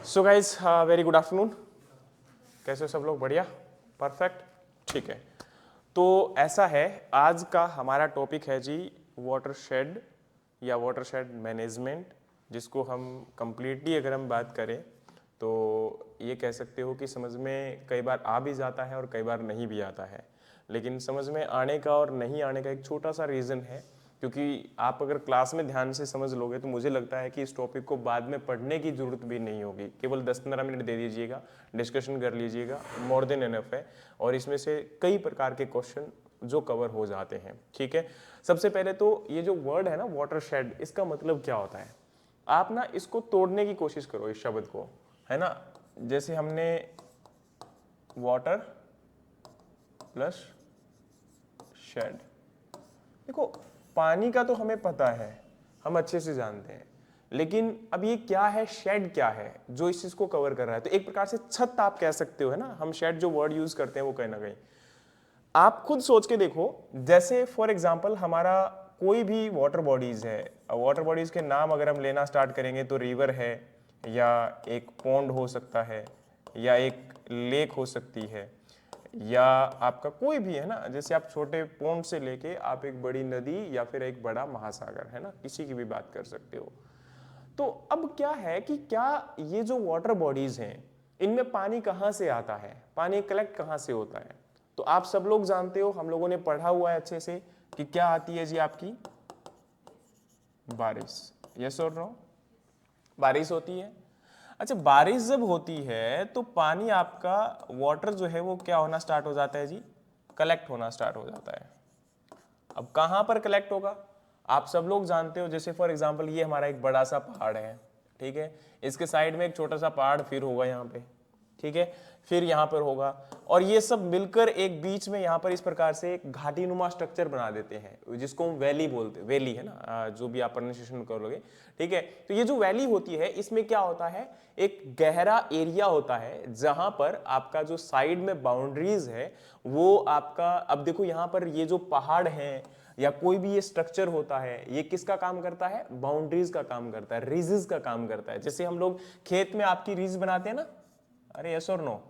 So guys very good afternoon. कैसे हो सब लोग? बढ़िया, परफेक्ट, ठीक है। तो ऐसा है, आज का हमारा टॉपिक है जी वाटरशेड या वाटरशेड मैनेजमेंट, जिसको हम कंप्लीटली अगर हम बात करें तो ये कह सकते हो कि समझ में कई बार आ भी जाता है और कई बार नहीं भी आता है। लेकिन समझ में आने का और नहीं आने का एक छोटा सा रीज़न है, क्योंकि आप अगर क्लास में ध्यान से समझ लोगे तो मुझे लगता है कि इस टॉपिक को बाद में पढ़ने की ज़रूरत भी नहीं होगी। केवल 10-15 मिनट दे दीजिएगा, डिस्कशन कर लीजिएगा, मोर देन एनफ है। और इसमें से कई प्रकार के क्वेश्चन जो कवर हो जाते हैं, ठीक है। सबसे पहले तो ये जो वर्ड है ना वाटरशेड, इसका मतलब क्या होता है? आप ना इसको तोड़ने की कोशिश करो इस शब्द को, है ना। जैसे हमने वाटर प्लस शेड, देखो पानी का तो हमें पता है, हम अच्छे से जानते हैं, लेकिन अब ये क्या है, शेड क्या है जो इस चीज को कवर कर रहा है? तो एक प्रकार से छत आप कह सकते हो, है ना। हम शेड जो वर्ड यूज करते हैं वो कहीं ना कहीं आप खुद सोच के देखो। जैसे फॉर एग्जाम्पल हमारा कोई भी वाटर बॉडीज है, वाटर बॉडीज के नाम अगर हम लेना स्टार्ट करेंगे तो रिवर है, या एक पॉन्ड हो सकता है, या एक लेक हो सकती है, या आपका कोई भी, है ना। जैसे आप छोटे पॉन्ड से लेके आप एक बड़ी नदी या फिर एक बड़ा महासागर, है ना, किसी की भी बात कर सकते हो। तो अब क्या है कि क्या ये जो वाटर बॉडीज हैं इनमें पानी कहाँ से आता है, पानी कलेक्ट कहाँ से होता है? तो आप सब लोग जानते हो, हम लोगों ने पढ़ा हुआ है अच्छे से कि क्या आती है जी आपकी बारिश। यस और नो? बारिश होती है। अच्छा, बारिश जब होती है तो पानी आपका वाटर जो है वो क्या होना स्टार्ट हो जाता है जी? कलेक्ट होना स्टार्ट हो जाता है। अब कहाँ पर कलेक्ट होगा आप सब लोग जानते हो। जैसे फॉर एग्जांपल ये हमारा एक बड़ा सा पहाड़ है, ठीक है। इसके साइड में एक छोटा सा पहाड़ फिर होगा यहाँ पे, ठीक है, फिर यहाँ पर होगा, और ये सब मिलकर एक बीच में यहाँ पर इस प्रकार से एक घाटी नुमा स्ट्रक्चर बना देते हैं, जिसको हम वैली बोलते हैं। वैली है ना, जो भी आप प्रोनाउंसिएशन करोगे, ठीक है। तो ये जो वैली होती है इसमें क्या होता है, एक गहरा एरिया होता है जहां पर आपका जो साइड में बाउंड्रीज है वो आपका, अब देखो यहाँ पर ये जो पहाड़ है या कोई भी ये स्ट्रक्चर होता है, ये किसका काम करता है? बाउंड्रीज का काम करता है, रीजेस का काम करता है। जैसे हम लोग खेत में आपकी रीज बनाते हैं ना, अरे यस और नो?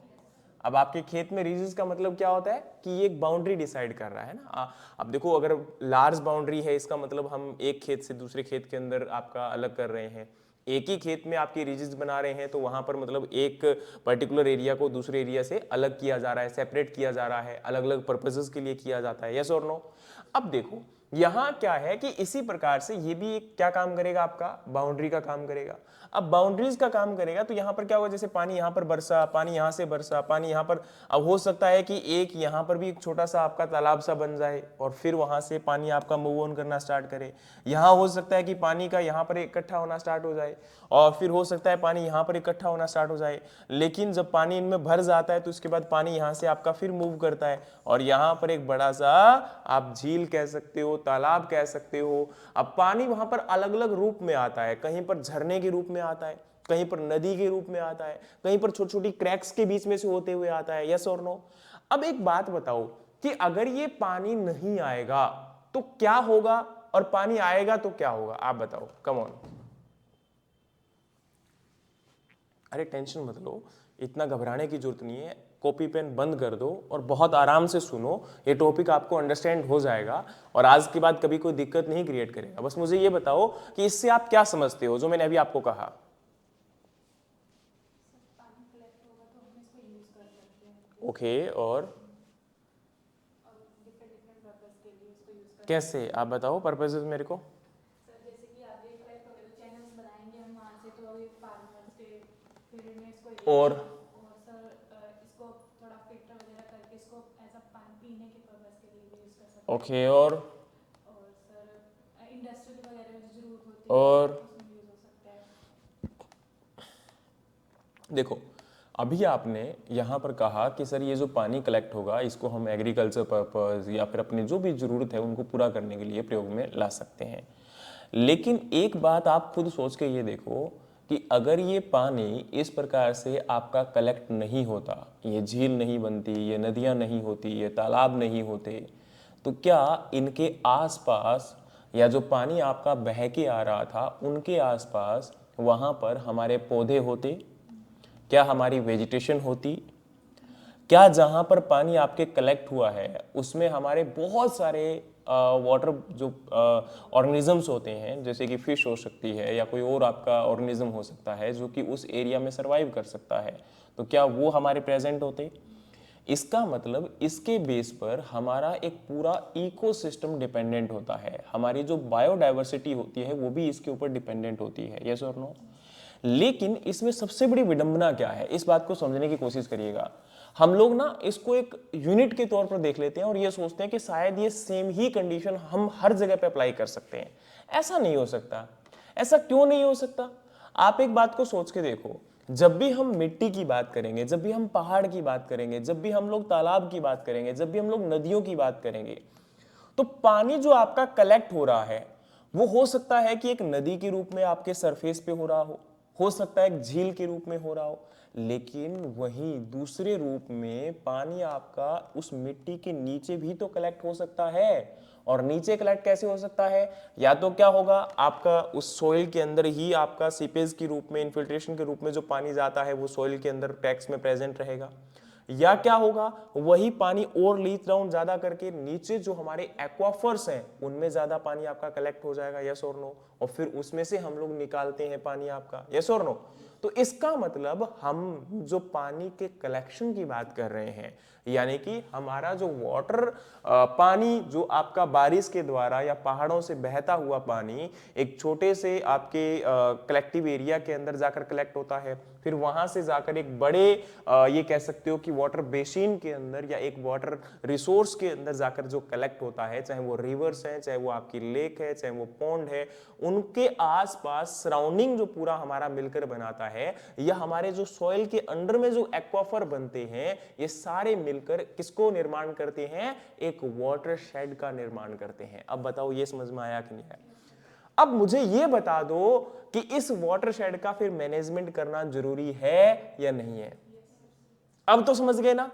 अब आपके खेत में रीजेस का मतलब क्या होता है कि ये एक बाउंड्री डिसाइड कर रहा है ना। अब देखो अगर लार्ज बाउंड्री है, इसका मतलब हम एक खेत से दूसरे खेत के अंदर आपका अलग कर रहे हैं। एक ही खेत में आपकी रीजेस बना रहे हैं तो वहां पर मतलब एक पर्टिकुलर एरिया को दूसरे एरिया से अलग किया जा रहा है, सेपरेट किया जा रहा है, अलग अलग पर्पसेस के लिए किया जाता है। यस और नो? अब देखो यहां क्या है कि इसी प्रकार से ये भी एक क्या काम करेगा, आपका बाउंड्री का काम करेगा। अब बाउंड्रीज का काम करेगा तो यहां पर क्या होगा, जैसे पानी यहां पर बरसा, पानी यहां से बरसा, पानी यहां पर, अब हो सकता है कि एक यहां पर भी एक छोटा सा आपका तालाब सा बन जाए और फिर वहां से पानी आपका मूव ऑन करना स्टार्ट करे। यहां हो सकता है कि पानी का यहां पर इकट्ठा होना स्टार्ट हो जाए, और फिर हो सकता है पानी यहां पर इकट्ठा होना स्टार्ट हो जाए। लेकिन जब पानी इनमें भर जाता है तो उसके बाद पानी यहां से आपका फिर मूव करता है और यहां पर एक बड़ा सा आप झील कह सकते हो, तालाब कह सकते हो। अब पानी वहां पर अलग अलग रूप में आता है, कहीं पर झरने के रूप में आता है, कहीं पर नदी के रूप में आता है, कहीं पर छोटी छोटी क्रैक्स के बीच में से होते हुए आता है। यस और नो? अब एक बात बताओ कि अगर ये पानी नहीं आएगा तो क्या होगा, और पानी आएगा तो क्या होगा? आप बताओ, कम ऑन। अरे टेंशन मत लो, इतना घबराने की जरूरत नहीं है। कॉपी पेन बंद कर दो और बहुत आराम से सुनो, ये टॉपिक आपको अंडरस्टैंड हो जाएगा और आज के बाद कभी कोई दिक्कत नहीं क्रिएट करेगा। बस मुझे ये बताओ कि इससे आप क्या समझते हो जो मैंने अभी आपको कहा। ओके, और कैसे आप बताओ पर्पसेस मेरे को। और ओके, और देखो अभी आपने यहाँ पर कहा कि सर ये जो पानी कलेक्ट होगा इसको हम एग्रीकल्चर पर्पस या फिर अपनी जो भी ज़रूरत है उनको पूरा करने के लिए प्रयोग में ला सकते हैं। लेकिन एक बात आप खुद सोच के ये देखो कि अगर ये पानी इस प्रकार से आपका कलेक्ट नहीं होता, ये झील नहीं बनती, ये नदियाँ नहीं होती, ये तालाब नहीं होते, तो क्या इनके आसपास या जो पानी आपका बह के आ रहा था उनके आसपास वहाँ पर हमारे पौधे होते? क्या हमारी वेजिटेशन होती, क्या जहां पर पानी आपके कलेक्ट हुआ है उसमें हमारे बहुत सारे वाटर जो ऑर्गेनिजम्स होते हैं, जैसे कि फिश हो सकती है या कोई और आपका ऑर्गेनिज्म हो सकता है जो कि उस एरिया में सरवाइव कर सकता है, तो क्या वो हमारे प्रेजेंट होते? इसका मतलब इसके बेस पर हमारा एक पूरा इकोसिस्टम डिपेंडेंट होता है, हमारी जो बायोडाइवर्सिटी होती है वो भी इसके ऊपर डिपेंडेंट होती है। यस और नो? लेकिन इसमें सबसे बड़ी विडंबना क्या है, इस बात को समझने की कोशिश करिएगा। हम लोग ना इसको एक यूनिट के तौर पर देख लेते हैं और ये सोचते हैं कि शायद ये सेम ही कंडीशन हम हर जगह पे अप्लाई कर सकते हैं। ऐसा नहीं हो सकता। ऐसा क्यों नहीं हो सकता? आप एक बात को सोच के देखो, जब भी हम मिट्टी की बात करेंगे, जब भी हम पहाड़ की बात करेंगे, जब भी हम लोग तालाब की बात करेंगे, जब भी हम लोग नदियों की बात करेंगे, तो पानी जो आपका कलेक्ट हो रहा है वो हो सकता है कि एक नदी के रूप में आपके सरफेस पे हो सकता है एक झील के रूप में हो रहा हो, लेकिन वहीं दूसरे रूप में पानी आपका उस मिट्टी के नीचे भी तो कलेक्ट हो सकता है। और नीचे कलेक्ट कैसे हो सकता है? या तो क्या होगा, आपका उस सॉइल के अंदर ही आपका सीपेज के रूप में, इन्फिल्ट्रेशन के रूप में जो पानी जाता है वो सॉइल के अंदर टैक्स में प्रेजेंट रहेगा, या क्या होगा, वही पानी और लीच डाउन ज्यादा करके नीचे जो हमारे एक्वाफर्स हैं उनमें ज्यादा पानी आपका कलेक्ट हो जाएगा। यस और नो? और फिर उसमें से हम लोग निकालते हैं पानी आपका। यस और नो? तो इसका मतलब हम जो पानी के कलेक्शन की बात कर रहे हैं, यानी कि हमारा जो वाटर पानी जो आपका बारिश के द्वारा या पहाड़ों से बहता हुआ पानी एक छोटे से आपके कलेक्टिव एरिया के अंदर जाकर कलेक्ट होता है, फिर वहां से जाकर एक बड़े ये कह सकते हो कि वाटर बेसिन के अंदर या एक वाटर रिसोर्स के अंदर जाकर जो कलेक्ट होता है, चाहे वो रिवर्स है, चाहे वो आपकी लेक है, चाहे वो पॉन्ड है, उनके आसपास सराउंडिंग जो पूरा हमारा मिलकर बनाता है, या हमारे जो सॉइल के अंडर में जो एक्वाफर बनते हैं, ये सारे मिलकर किसको निर्माण करते हैं? एक वाटर शेड का निर्माण करते हैं। अब बताओ ये समझ में आया कि नहीं आया? अब मुझे ये बता दो कि इस वाटर शेड का फिर मैनेजमेंट करना जरूरी है या नहीं है? अब तो समझ गए ना?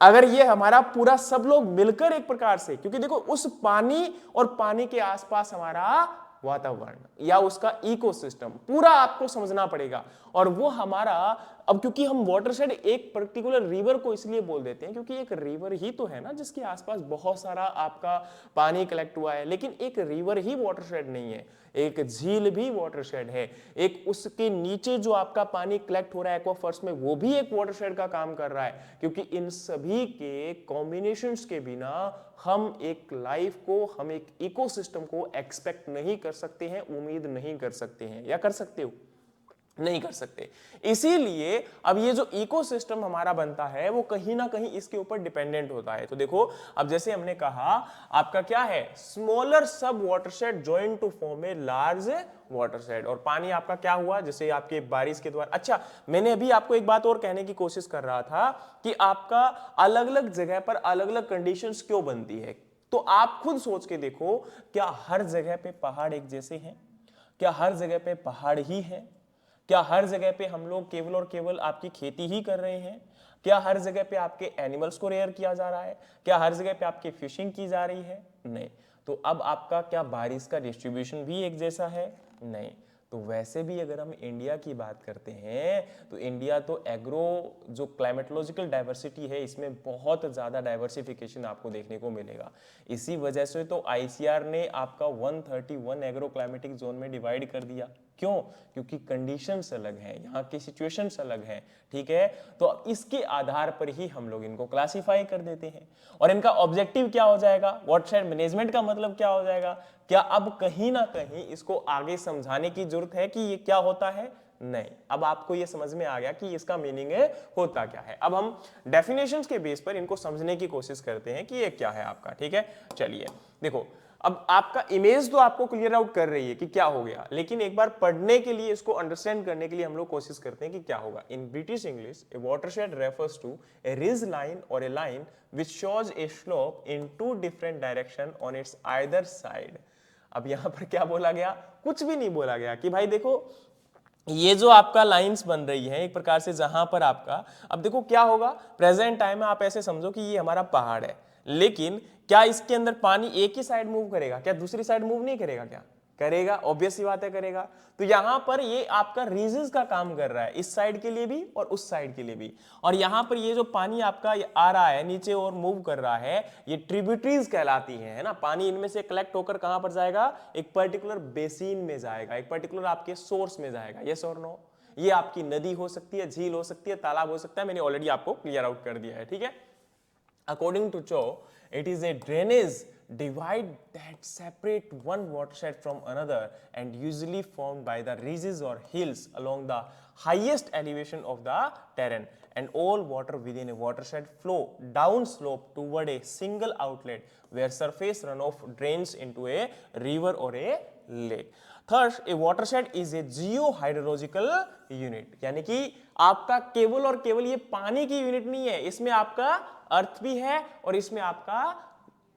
अगर ये हमारा पूरा सब लोग मिलकर एक प्रकार से, क्योंकि देखो उस पानी और पानी के आसपास हमारा वातावरण या उसका इकोसिस्टम पूरा आपको समझना पड़ेगा, और वो हमारा, अब क्योंकि हम वाटरशेड एक पर्टिकुलर रिवर को इसलिए बोल देते हैं क्योंकि एक रिवर ही तो है ना जिसके आसपास बहुत सारा आपका पानी कलेक्ट हुआ है, लेकिन एक रिवर ही वाटरशेड नहीं है, एक झील भी वाटरशेड है, एक उसके नीचे जो आपका पानी कलेक्ट हो रहा है एक्वाफर्स में वो भी एक वाटरशेड का काम कर रहा है, क्योंकि इन सभी के कॉम्बिनेशंस के बिना हम एक लाइफ को, हम एक इकोसिस्टम को एक्सपेक्ट नहीं कर सकते हैं, उम्मीद नहीं कर सकते हैं। या कर सकते हो? नहीं कर सकते। इसीलिए अब ये जो इकोसिस्टम हमारा बनता है वो कहीं ना कहीं इसके ऊपर डिपेंडेंट होता है। तो देखो, अब जैसे हमने कहा आपका क्या है, smaller sub watershed join to form a large watershed, और पानी आपका क्या हुआ, जैसे आपके बारिश के द्वारा। अच्छा, मैंने अभी आपको एक बात और कहने की कोशिश कर रहा था कि आपका अलग अलग जगह पर अलग अलग कंडीशंस क्यों बनती है। तो आप खुद सोच के देखो, क्या हर जगह पे पहाड़ एक जैसे हैं? क्या हर जगह पे पहाड़ ही है? क्या हर जगह पे हम लोग केवल और केवल आपकी खेती ही कर रहे हैं? क्या हर जगह पे आपके एनिमल्स को रेयर किया जा रहा है? क्या हर जगह पे आपकी फिशिंग की जा रही है? नहीं। तो अब आपका क्या बारिश का डिस्ट्रीब्यूशन भी एक जैसा है? नहीं। तो वैसे भी अगर हम इंडिया की बात करते हैं तो इंडिया तो एग्रो जो क्लाइमेटोलॉजिकल डाइवर्सिटी है इसमें बहुत ज़्यादा डाइवर्सिफिकेशन आपको देखने को मिलेगा। इसी वजह से तो आईसीआर ने आपका 131 एग्रो क्लाइमेटिक जोन में डिवाइड कर दिया। क्यों? क्योंकि कंडीशंस अलग हैं, यहाँ की सिचुएशंस अलग हैं, ठीक है। तो इसके आधार पर ही हम लोग इनको क्लासिफाई कर देते हैं, और इनका ऑब्जेक्टिव क्या हो जाएगा, वाटरशेड मैनेजमेंट का मतलब क्या हो जाएगा। क्या अब कहीं ना कहीं इसको आगे समझाने की जरूरत है कि ये क्या होता है? नहीं। अब आपको ये समझ में आ गया कि इसका मीनिंग है होता क्या है। अब हम डेफिनेशंस के बेस पर इनको समझने की कोशिश करते हैं कि ये क्या है आपका, ठीक है। चलिए देखो, अब आपका इमेज तो आपको क्लियर आउट कर रही है कि क्या हो गया, लेकिन एक बार पढ़ने के लिए, इसको अंडरस्टैंड करने के लिए हम लोग कोशिश करते हैं कि क्या होगा। In British English, a watershed refers to a ridge line और a line which shows a slope in two different direction on its either side. अब यहां पर क्या बोला गया? कुछ भी नहीं बोला गया कि भाई देखो ये जो आपका लाइंस बन रही है एक प्रकार से, जहां पर आपका, अब देखो क्या होगा, प्रेजेंट टाइम में आप ऐसे समझो कि ये हमारा पहाड़ है, लेकिन क्या इसके अंदर पानी एक ही साइड मूव करेगा? क्या दूसरी साइड मूव नहीं करेगा? क्या करेगा, ऑब्वियस सी बात है करेगा। तो यहां पर ये आपका रीजेस का काम कर रहा है, इस साइड के लिए भी और उस साइड के लिए भी। और यहां पर ये जो पानी आपका आ रहा है नीचे और मूव कर रहा है, ये ट्रिब्यूटरीज कहलाती है ना। पानी इनमें से कलेक्ट होकर कहां पर जाएगा, एक पर्टिकुलर बेसिन में जाएगा, एक पर्टिकुलर आपके सोर्स में जाएगा। यस और नो? ये आपकी नदी हो सकती है, झील हो सकती है, तालाब हो सकता है, मैंने ऑलरेडी आपको क्लियर आउट कर दिया है, ठीक है। According to Cho, it is a drainage divide that separate one watershed from another and usually formed by the ridges or hills along the highest elevation of the terrain, and all water within a watershed flow down slope toward a single outlet where surface runoff drains into a river or a lake. Third, a watershed is a geohydrological unit, यानी कि आपका केवल और केवल ये पानी की unit नहीं है, इसमें आपका अर्थ भी है और इसमें आपका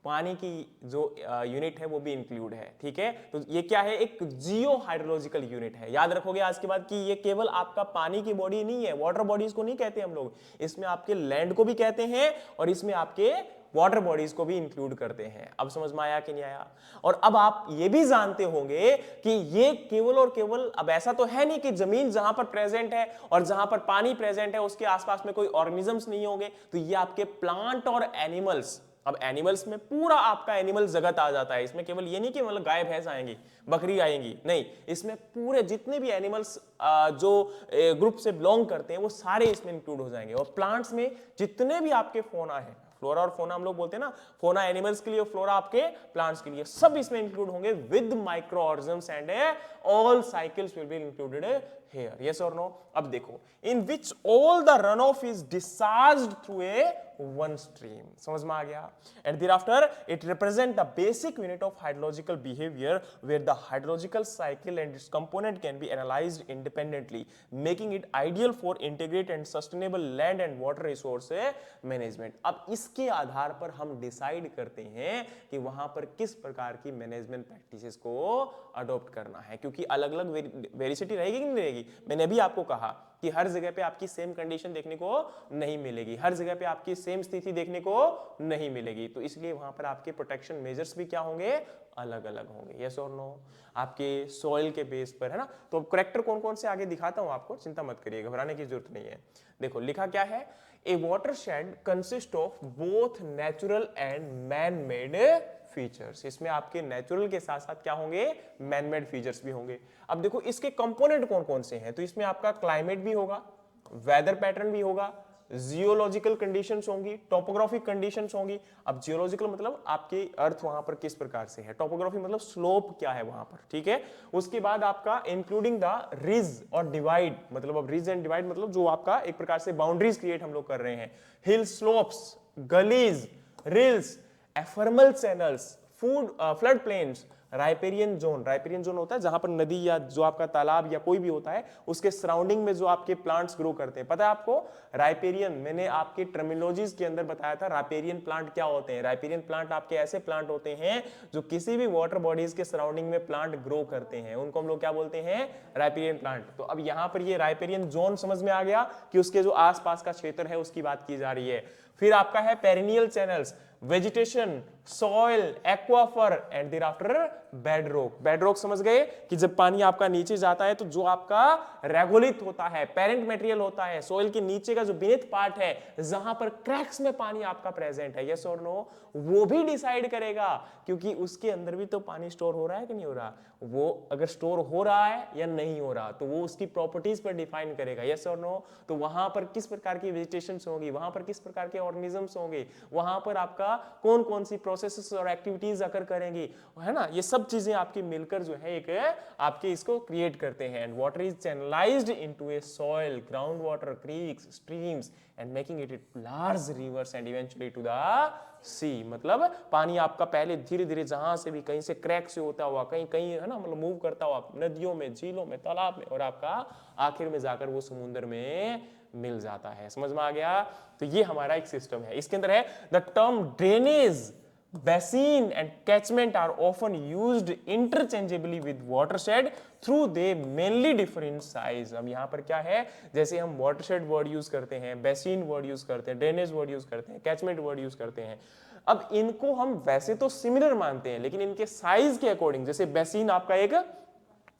पानी की जो यूनिट है वो भी इंक्लूड है, ठीक है। तो ये क्या है, एक जियो हाइड्रोलॉजिकल यूनिट है। याद रखोगे आज के बाद कि ये केवल आपका पानी की बॉडी नहीं है, वाटर बॉडीज को नहीं कहते हम लोग, इसमें आपके लैंड को भी कहते हैं और इसमें आपके वाटर बॉडीज को भी इंक्लूड करते हैं। अब समझ में आया कि नहीं आया? और अब आप ये भी जानते होंगे कि ये केवल और केवल, अब ऐसा तो है नहीं कि जमीन जहां पर प्रेजेंट है और जहां पर पानी प्रेजेंट है उसके आसपास में कोई ऑर्गेनिजम्स नहीं होंगे, तो ये आपके प्लांट और एनिमल्स, अब एनिमल्स में पूरा आपका एनिमल जगत आ जाता है। इसमें केवल ये नहीं कि मतलब गाय भैंस आएंगी, बकरी आएंगी, नहीं, इसमें पूरे जितने भी एनिमल्स जो ग्रुप से बिलोंग करते हैं वो सारे इसमें इंक्लूड हो जाएंगे। और प्लांट्स में जितने भी आपके फोना है, फ्लोरा और फोना हम लोग बोलते हैं ना, फोना एनिमल्स के लिए, फ्लोरा आपके प्लांट्स के लिए, सब इसमें इंक्लूड होंगे with micro organisms and all cycles will be included here. Yes और नो? अब देखो, in which all the run off is discharged through a one stream. समझ में आ गया? And thereafter it represent the basic unit of hydrological behavior where the hydrological cycle and its component can be analyzed independently, making it ideal for integrated and sustainable land and water resource management. अब इसके आधार पर हम decide करते हैं कि वहां पर किस प्रकार की मैनेजमेंट प्रैक्टिसेस को अडॉप्ट करना है, क्योंकि अलग अलग वेरिसिटी रहेगी कि नहीं रहेगी। मैंने अभी आपको कहा कि हर जगह पे आपकी सेम कंडीशन देखने को नहीं मिलेगी, हर जगह पे आपकी सेम स्थिति देखने को नहीं मिलेगी, तो इसलिए वहां पर आपके प्रोटेक्शन मेजर्स भी क्या होंगे, अलग अलग होंगे। यस और नो? आपके सॉइल के बेस पर, है ना। तो करेक्टर कौन कौन से आगे दिखाता हूं आपको, चिंता मत करिए, घबराने की जरूरत नहीं है। देखो लिखा क्या है, a watershed consist of both natural and man made features. इसमें आपके नेचुरल के साथ साथ क्या होंगे, मैन मेड फीचर्स भी होंगे। अब देखो इसके कंपोनेंट कौन कौन से हैं, तो इसमें आपका क्लाइमेट भी होगा, वेदर पैटर्न भी होगा, जियोलॉजिकल कंडीशंस होंगी, टोपोग्राफिक कंडीशंस होंगी। अब जियोलॉजिकल मतलब आपके अर्थ वहां पर किस प्रकार से है, टोपोग्राफी मतलब स्लोप क्या है वहां पर, ठीक है। उसके बाद आपका इंक्लूडिंग द रिज और डिवाइड, मतलब अब रिज एंड डिवाइड मतलब जो आपका एक प्रकार से बाउंड्रीज क्रिएट हम लोग कर रहे हैं, hill slopes, gullies, rills, ephemeral channels, flood plains, riparian zone. Riparian zone होता है जहां पर नदी या जो आपका तालाब या कोई भी होता है उसके सराउंडिंग में जो आपके प्लांट्स ग्रो करते हैं। पता है आपको राइपेरियन, मैंने आपके टर्मिनोलॉजीज के अंदर बताया था राइपेरियन प्लांट क्या होते हैं। राइपेरियन प्लांट आपके ऐसे प्लांट होते हैं जो किसी भी वाटर बॉडीज के सराउंडिंग में प्लांट ग्रो करते हैं, उनको हम लोग क्या बोलते हैं, राइपेरियन प्लांट। तो अब यहां पर ये राइपेरियन जोन समझ में आ गया कि उसके जो आसपास का क्षेत्र है उसकी बात की जा रही है। फिर आपका है perennial channels, vegetation, soil, aquifer and thereafter bedrock. Bedrock समझ गए कि जब पानी आपका नीचे जाता है तो जो आपका रेगोलिथ होता है, पेरेंट मटेरियल होता है, सॉइल के नीचे का जो बीनेथ पार्ट है जहां पर क्रैक्स में पानी आपका प्रेजेंट है, यस और नो, वो भी डिसाइड करेगा, क्योंकि उसके अंदर भी तो पानी स्टोर हो रहा है कि नहीं हो रहा। वो अगर स्टोर हो रहा है या नहीं हो रहा तो वो उसकी प्रॉपर्टीज पर डिफाइन करेगा, यस और नो। तो वहां पर किस प्रकार की वेजिटेशन होगी, वहां पर किस प्रकार के ऑर्गेनिजम्स होंगे, वहां पर आपका कौन कौन सी प्रोसेसेस और एक्टिविटीज अकर करेंगी, है ना। ये सब चीजें आपकी मिलकर जो है एक आपके इसको क्रिएट करते हैं। And water is channelized into a soil, ground water, creeks, streams and making it large rivers and eventually to the sea. मतलब पानी आपका पहले धीरे धीरे जहां से भी कहीं से क्रैक से होता हुआ कहीं कहीं, है ना, मतलब मूव करता हुआ नदियों में, झीलों में, तालाब में, और आपका आखिर में जाकर वो समुद्र में मिल जाता है। समझ में आ गया? तो ये हमारा एक सिस्टम है। इसके अंदर है the term drainage, basin and catchment are often used interchangeably with watershed through they mainly differ in size। अब यहां पर क्या है, जैसे हम watershed वर्ड यूज करते हैं, basin वर्ड यूज करते हैं, drainage वर्ड यूज करते हैं, catchment वर्ड यूज करते हैं, अब इनको हम वैसे तो सिमिलर मानते हैं, लेकिन इनके साइज के अकॉर्डिंग, जैसे बेसिन आपका एक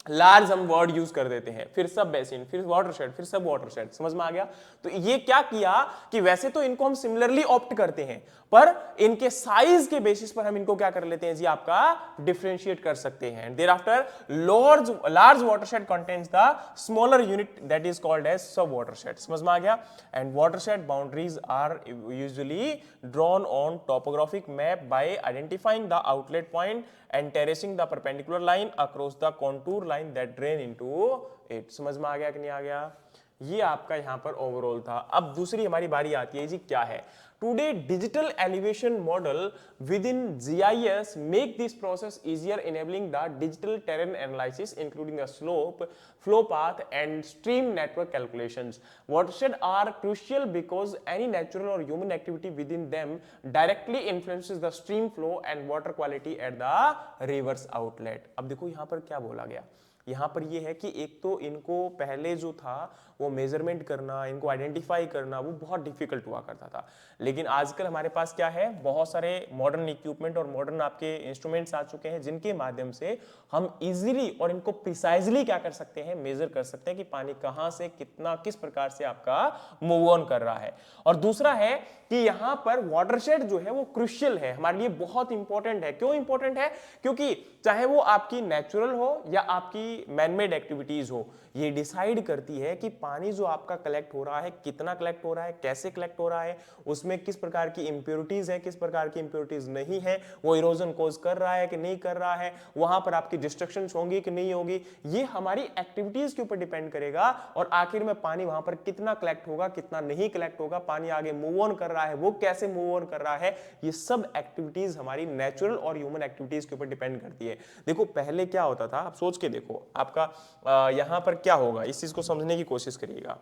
लार्ज हम वर्ड यूज कर देते हैं, फिर सब बेसिन, फिर वाटरशेड, फिर सब वाटरशेड, समझ में आ गया। तो ये क्या किया कि वैसे तो इनको हम सिमिलरली ऑप्ट करते हैं, पर इनके साइज के बेसिस पर हम इनको क्या कर लेते हैं जी, आपका डिफरेंशिएट कर सकते हैं। Thereafter large watershed contains the smaller unit that is called as sub watershed, समझ में आ गया। And watershed boundaries are usually drawn on topographic map by identifying the outlet point and terracing the perpendicular line across the contour line that drain into it। समझ में आ गया कि नहीं आ गया? ये आपका यहां पर ओवरऑल था। अब दूसरी हमारी बारी आती है जी, क्या है? Today digital elevation model within GIS make this process easier, enabling the digital terrain analysis including the slope, flow path and stream network calculations। Watershed are crucial because any natural or human activity within them directly influences the stream flow and water quality at the reverse outlet। अब देखो यहां पर क्या बोला गया, यहां पर यह है कि एक तो इनको पहले जो था वो मेजरमेंट करना, इनको आइडेंटिफाई करना वो बहुत डिफिकल्ट हुआ करता था, लेकिन आजकल हमारे पास क्या है, बहुत सारे मॉडर्न इक्विपमेंट और मॉडर्न आपके इंस्ट्रूमेंट्स आ चुके हैं जिनके माध्यम से हम इजीली और इनको प्रिसाइजली क्या कर सकते हैं, मेजर कर सकते हैं कि पानी कहां से कितना किस प्रकार से आपका मूव ऑन कर रहा है। और दूसरा है कि यहां पर वाटरशेड जो है वो क्रुशियल है, हमारे लिए बहुत इंपॉर्टेंट है। क्यों इंपॉर्टेंट है? क्योंकि चाहे वो आपकी नेचुरल हो या आपकी मैनमेड एक्टिविटीज हो, ये डिसाइड करती है कि पानी जो आपका कलेक्ट हो रहा है कितना कलेक्ट हो रहा है, कैसे कलेक्ट हो रहा है, उसमें किस प्रकार की इंप्योरिटीज है, किस प्रकार की इंप्योरिटीज नहीं है, वो इरोजन कोज कर रहा है कि नहीं कर रहा है, वहां पर आपकी डिस्ट्रक्शन होंगी कि नहीं होगी, ये हमारी एक्टिविटीज के ऊपर डिपेंड करेगा। और आखिर में पानी वहां पर कितना कलेक्ट होगा, कितना नहीं कलेक्ट होगा, पानी आगे मूव ऑन कर रहा है, वो कैसे मूव ऑन कर रहा है, ये सब एक्टिविटीज हमारी नेचुरल और ह्यूमन एक्टिविटीज के ऊपर डिपेंड करती है। देखो पहले क्या होता था, आप सोच के देखो, आपका यहां पर क्या होगा, इस चीज को समझने की कोशिश करिएगा।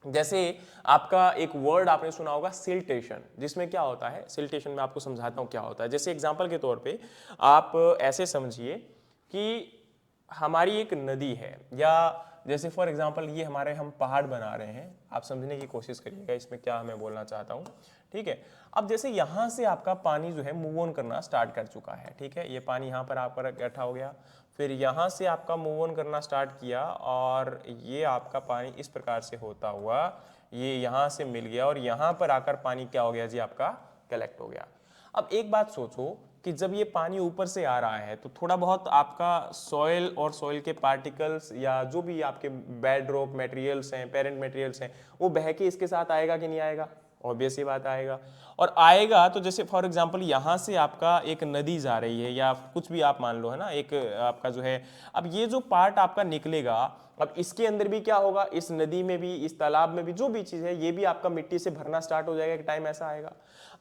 जैसे आपका एक वर्ड आपने सुना होगा सिल्टेशन, जिसमें क्या होता है, सिल्टेशन में आपको समझाता हूं क्या होता है। जैसे एग्जांपल के तौर पे आप ऐसे समझिए कि हमारी एक नदी है, या जैसे फॉर एग्जांपल ये हमारे हम पहाड़ बना रहे हैं, आप समझने की कोशिश करिएगा इसमें क्या हमें बोलना चाहता हूं, ठीक है। अब जैसे यहां से आपका पानी जो है मूव ऑन करना स्टार्ट कर चुका है, ठीक है, ये पानी यहां पर आपका इकट्ठा हो गया, फिर यहां से आपका मूव ऑन करना स्टार्ट किया और ये आपका पानी इस प्रकार से होता हुआ ये यहां से मिल गया और यहां पर आकर पानी क्या हो गया जी, आपका कलेक्ट हो गया। अब एक बात सोचो कि जब ये पानी ऊपर से आ रहा है तो थोड़ा बहुत आपका सॉइल और सॉइल के पार्टिकल्स या जो भी आपके बेड रॉक मटेरियल्स हैं, पेरेंट मटेरियल्स हैं, वो बह के इसके साथ आएगा कि नहीं आएगा? ऑब्वियस ही बात आएगा। और आएगा तो जैसे फॉर एग्जांपल यहां से आपका एक नदी जा रही है या कुछ भी आप मान लो, है ना, एक आपका जो है, अब ये जो पार्ट आपका निकलेगा, अब इसके अंदर भी क्या होगा, इस नदी में भी, इस तालाब में भी जो भी चीज है ये भी आपका मिट्टी से भरना स्टार्ट हो जाएगा, एक टाइम ऐसा आएगा।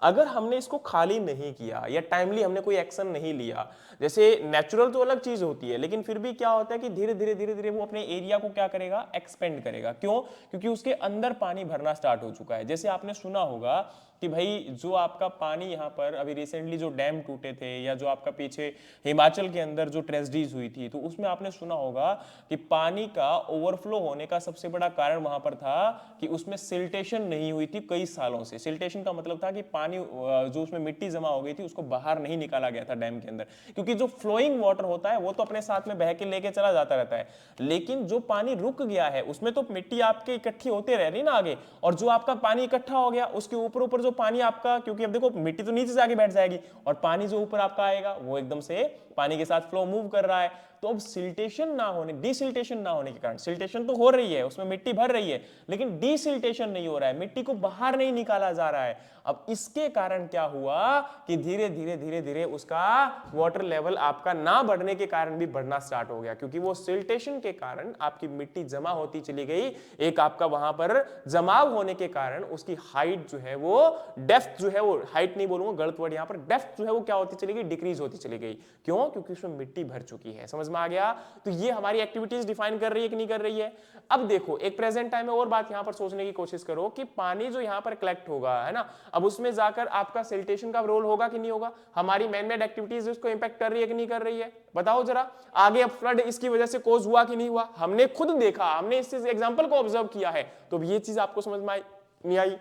अगर हमने इसको खाली नहीं किया या टाइमली हमने कोई एक्शन नहीं लिया, जैसे नेचुरल तो अलग चीज होती है, लेकिन फिर भी क्या होता है कि धीरे धीरे धीरे धीरे वो अपने एरिया को क्या करेगा, एक्सपेंड करेगा। क्यों? क्योंकि उसके अंदर पानी भरना स्टार्ट हो चुका है। जैसे आपने सुना होगा कि भाई जो आपका पानी यहाँ पर अभी रिसेंटली जो डैम टूटे थे या जो आपका पीछे हिमाचल के अंदर जो ट्रेजेडीज हुई थी, तो उसमें आपने सुना होगा कि पानी का ओवरफ्लो होने का सबसे बड़ा कारण वहां पर था कि उसमें सिल्टेशन नहीं हुई थी कई सालों से। सिल्टेशन का मतलब था कि पानी जो उसमें मिट्टी जमा हो गई थी उसको बाहर नहीं निकाला गया था डैम के अंदर, क्योंकि जो फ्लोइंग वाटर होता है वो तो अपने साथ में बह के लेके चला जाता रहता है, लेकिन जो पानी रुक गया है उसमें तो मिट्टी आपके इकट्ठी होते रह रही ना आगे, और जो आपका पानी इकट्ठा हो गया उसके ऊपर ऊपर जो पानी आपका, क्योंकि अब देखो मिट्टी तो नीचे से आगे बैठ जाएगी और पानी जो ऊपर आपका आएगा वो एकदम से पानी के साथ फ्लो मूव कर रहा है। तो अब सिल्टेशन ना होने, डिसिल्टेशन ना होने के कारण, सिल्टेशन तो हो रही है, उसमें मिट्टी भर रही है, लेकिन डिसिल्टेशन नहीं हो रहा है, मिट्टी को बाहर नहीं निकाला जा रहा है। अब इसके कारण क्या हुआ कि धीरे धीरे धीरे धीरे उसका वाटर लेवल आपका ना बढ़ने के कारण भी बढ़ना स्टार्ट हो गया, क्योंकि वो सिल्टेशन के कारण आपकी मिट्टी जमा होती चली गई, एक आपका वहां पर जमाव होने के कारण उसकी हाइट जो है वो, डेप्थ जो है वो, हाइट नहीं बोलूंगा गलत वर्ड, यहां पर डेप्थ जो है वो क्या होती चली गई, डिक्रीज होती चली गई। क्यों? क्योंकि उसमें मिट्टी भर चुकी है। समझ में आ गया? तो ये हमारी एक्टिविटीज डिफाइन कर रही है कि नहीं कर रही है? अब देखो एक प्रेजेंट टाइम में और बात यहां पर सोचने की कोशिश करो कि पानी जो यहां पर कलेक्ट होगा, है ना, अब उसमें जाकर आपका सिल्टेशन का रोल होगा कि नहीं होगा? हमारी मैनमेड एक्टिविटीज उसको इंपैक्ट कर रही है कि नहीं कर रही है? बताओ जरा। आगे अब फ्लड इसकी वजह से कोज हुआ कि नहीं हुआ? हमने खुद देखा, हमने इस एग्जांपल को ऑब्जर्व किया है, तो ये चीज आपको समझ में नहीं आई?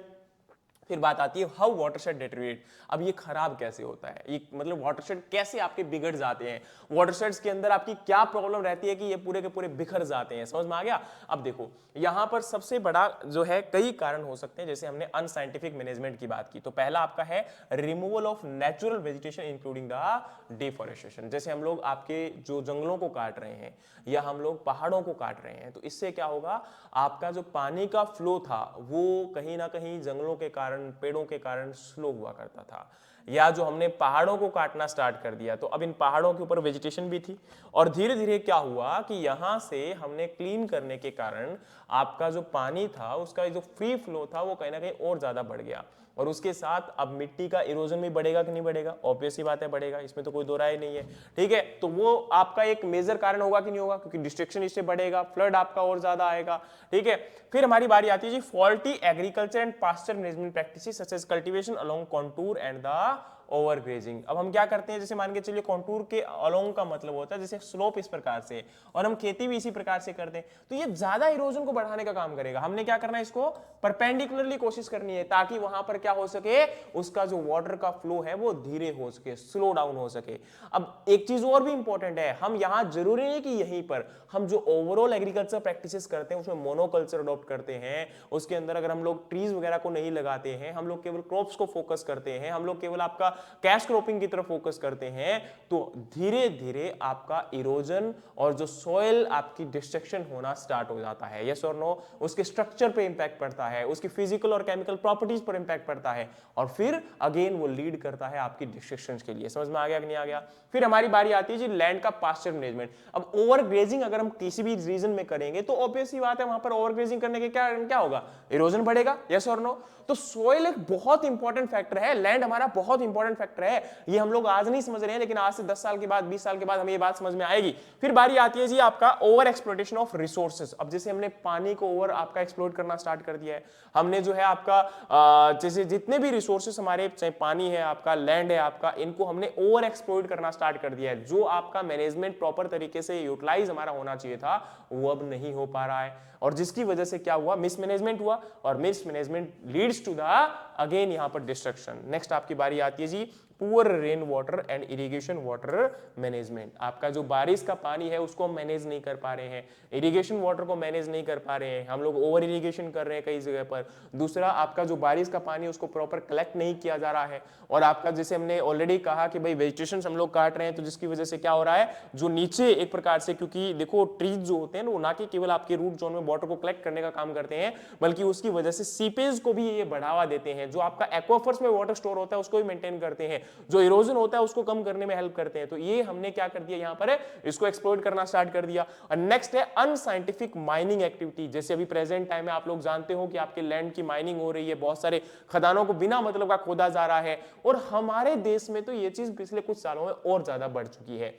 फिर बात आती है हाउ वाटरशेड डेटेरियोरेट। अब ये खराब कैसे होता है, ये मतलब वाटरशेड कैसे आपके बिगड़ जाते हैं, वाटरशेड्स के अंदर आपकी क्या प्रॉब्लम रहती है कि ये पूरे के पूरे बिखर जाते हैं, समझ में आ गया। अब देखो यहां पर सबसे बड़ा जो है कई कारण हो सकते हैं, जैसे हमने अनसाइंटिफिक मैनेजमेंट की बात की, तो पहला आपका है removal of natural vegetation including the deforestation. जैसे हम लोग आपके जो जंगलों को काट रहे हैं या हम लोग पहाड़ों को काट रहे हैं, तो इससे क्या होगा, आपका जो पानी का फ्लो था वो कहीं ना कहीं जंगलों के कारण, पेड़ों के कारण स्लो हुआ करता था। या जो हमने पहाड़ों को काटना स्टार्ट कर दिया, तो अब इन पहाड़ों के ऊपर वेजिटेशन भी थी, और धीरे धीरे क्या हुआ कि यहां से हमने क्लीन करने के कारण आपका जो पानी था उसका जो फ्री फ्लो था वो कहीं ना कहीं और ज्यादा बढ़ गया, और उसके साथ अब मिट्टी का इरोजन भी बढ़ेगा कि नहीं बढ़ेगा, ऑब्वियस ही बात है बढ़ेगा, इसमें तो कोई दो राय नहीं है, ठीक है। तो वो आपका एक मेजर कारण होगा कि नहीं होगा, क्योंकि डिस्ट्रक्शन इससे बढ़ेगा, फ्लड आपका और ज्यादा आएगा, ठीक है। फिर हमारी बारी आती है जी faulty agriculture and pasture management practices such as cultivation along contour and the over grazing. अब हम क्या करते हैं, जैसे मान के चलिए कॉन्टूर के अलोंग का मतलब होता है जैसे स्लोप इस प्रकार से, और हम खेती भी इसी प्रकार से करते हैं, तो ये ज्यादा इरोजन को बढ़ाने का काम करेगा। हमने क्या करना है, इसको परपेंडिकुलरली कोशिश करनी है ताकि वहां पर क्या हो सके, उसका जो वाटर का फ्लो है वो धीरे हो सके, स्लो डाउन हो सके। अब एक चीज और भी इंपॉर्टेंट है, हम यहां जरूरी नहीं कि यहीं पर हम जो ओवरऑल एग्रीकल्चर प्रैक्टिसेस करते हैं उसमें मोनोकल्चर अडॉप्ट करते हैं, उसके अंदर अगर हम लोग ट्रीज वगैरह को नहीं लगाते हैं, हम लोग केवल क्रॉप्स को फोकस करते हैं, हम लोग केवल आपका कैश क्रॉपिंग की तरफ फोकस करते हैं, तो धीरे धीरे आपका इरोजन और जो सॉइल आपकी डिस्ट्रक्शन होना स्टार्ट हो जाता है। यस और नो, उसके स्ट्रक्चर पे इंपैक्ट पड़ता है, उसकी फिजिकल और केमिकल प्रॉपर्टीज पर इंपैक्ट पड़ता है, और फिर अगेन वो लीड करता है आपकी डिस्ट्रक्शन के लिए। समझ में आ गया कि नहीं आ गया। फिर हमारी बारी आती है जी लैंड का पास्चर मैनेजमेंट। अब ओवर ग्रेजिंग अगर हम किसी भी रीजन में करेंगे तो ऑब्वियस ही बात है वहां पर ओवर ग्रेजिंग करने के क्या होगा, इरोजन बढ़ेगा। यस और नो। तो सोइल एक बहुत इंपॉर्टेंट फैक्टर है, लैंड हमारा बहुत इंपॉर्टेंट फैक्टर है, ये हम लोग आज नहीं समझ रहे हैं, लेकिन आज से 10 साल के बाद, 20 साल के बाद हमें ये बात समझ में आएगी। फिर बारी आती है जी आपका ओवर एक्सप्लॉइटेशन ऑफ रिसोर्सेज। अब जैसे हमने पानी को ओवर आपका एक्सप्लॉइट करना स्टार्ट कर दिया है, हमने जो है आपका जैसे जितने भी रिसोर्सेज हमारे, चाहे पानी है आपका, लैंड है आपका, इनको हमने ओवर एक्सप्लॉइट करना स्टार्ट कर दिया है। जो आपका मैनेजमेंट प्रॉपर तरीके से यूटिलाइज हमारा होना चाहिए था वो अब नहीं हो पा रहा है, और जिसकी वजह से क्या हुआ, मिसमैनेजमेंट हुआ, और mismanagement leads to the again यहां पर डिस्ट्रक्शन। नेक्स्ट आपकी बारी आती है जी poor rain water and irrigation water management. आपका जो बारिश का पानी है उसको हम मैनेज नहीं कर पा रहे हैं, इरिगेशन वाटर को मैनेज नहीं कर पा रहे हैं, हम लोग ओवर इरिगेशन कर रहे हैं कई जगह पर। दूसरा आपका जो बारिश का पानी उसको प्रॉपर कलेक्ट नहीं किया जा रहा है, और आपका जैसे हमने ऑलरेडी कहा कि भाई वेजिटेशन हम लोग काट रहे हैं, तो जिसकी वजह से क्या हो रहा है, जो नीचे एक प्रकार से, क्योंकि देखो ट्रीज जो होते हैं वो ना कि केवल आपके रूट जोन में वाटर को कलेक्ट करने का काम करते हैं, बल्कि उसकी वजह से सीपेज को भी ये बढ़ावा देते हैं। जो आपका एक्वाफर्स में वाटर स्टोर होता है उसको भी मेंटेन करते हैं, जो इरोजन होता है उसको कम करने में हेल्प करते हैं। तो ये हमने क्या कर दिया यहां पर, इसको एक्सप्लोइट करना स्टार्ट कर दिया। और नेक्स्ट है अनसाइंटिफिक माइनिंग एक्टिविटी। जैसे अभी प्रेजेंट टाइम में आप लोग जानते हो कि आपके लैंड की माइनिंग हो रही है, बहुत सारे खदानों को बिना मतलब का खोदा जा रहा है, और हमारे देश में तो ये चीज पिछले कुछ सालों में और ज्यादा बढ़ चुकी है।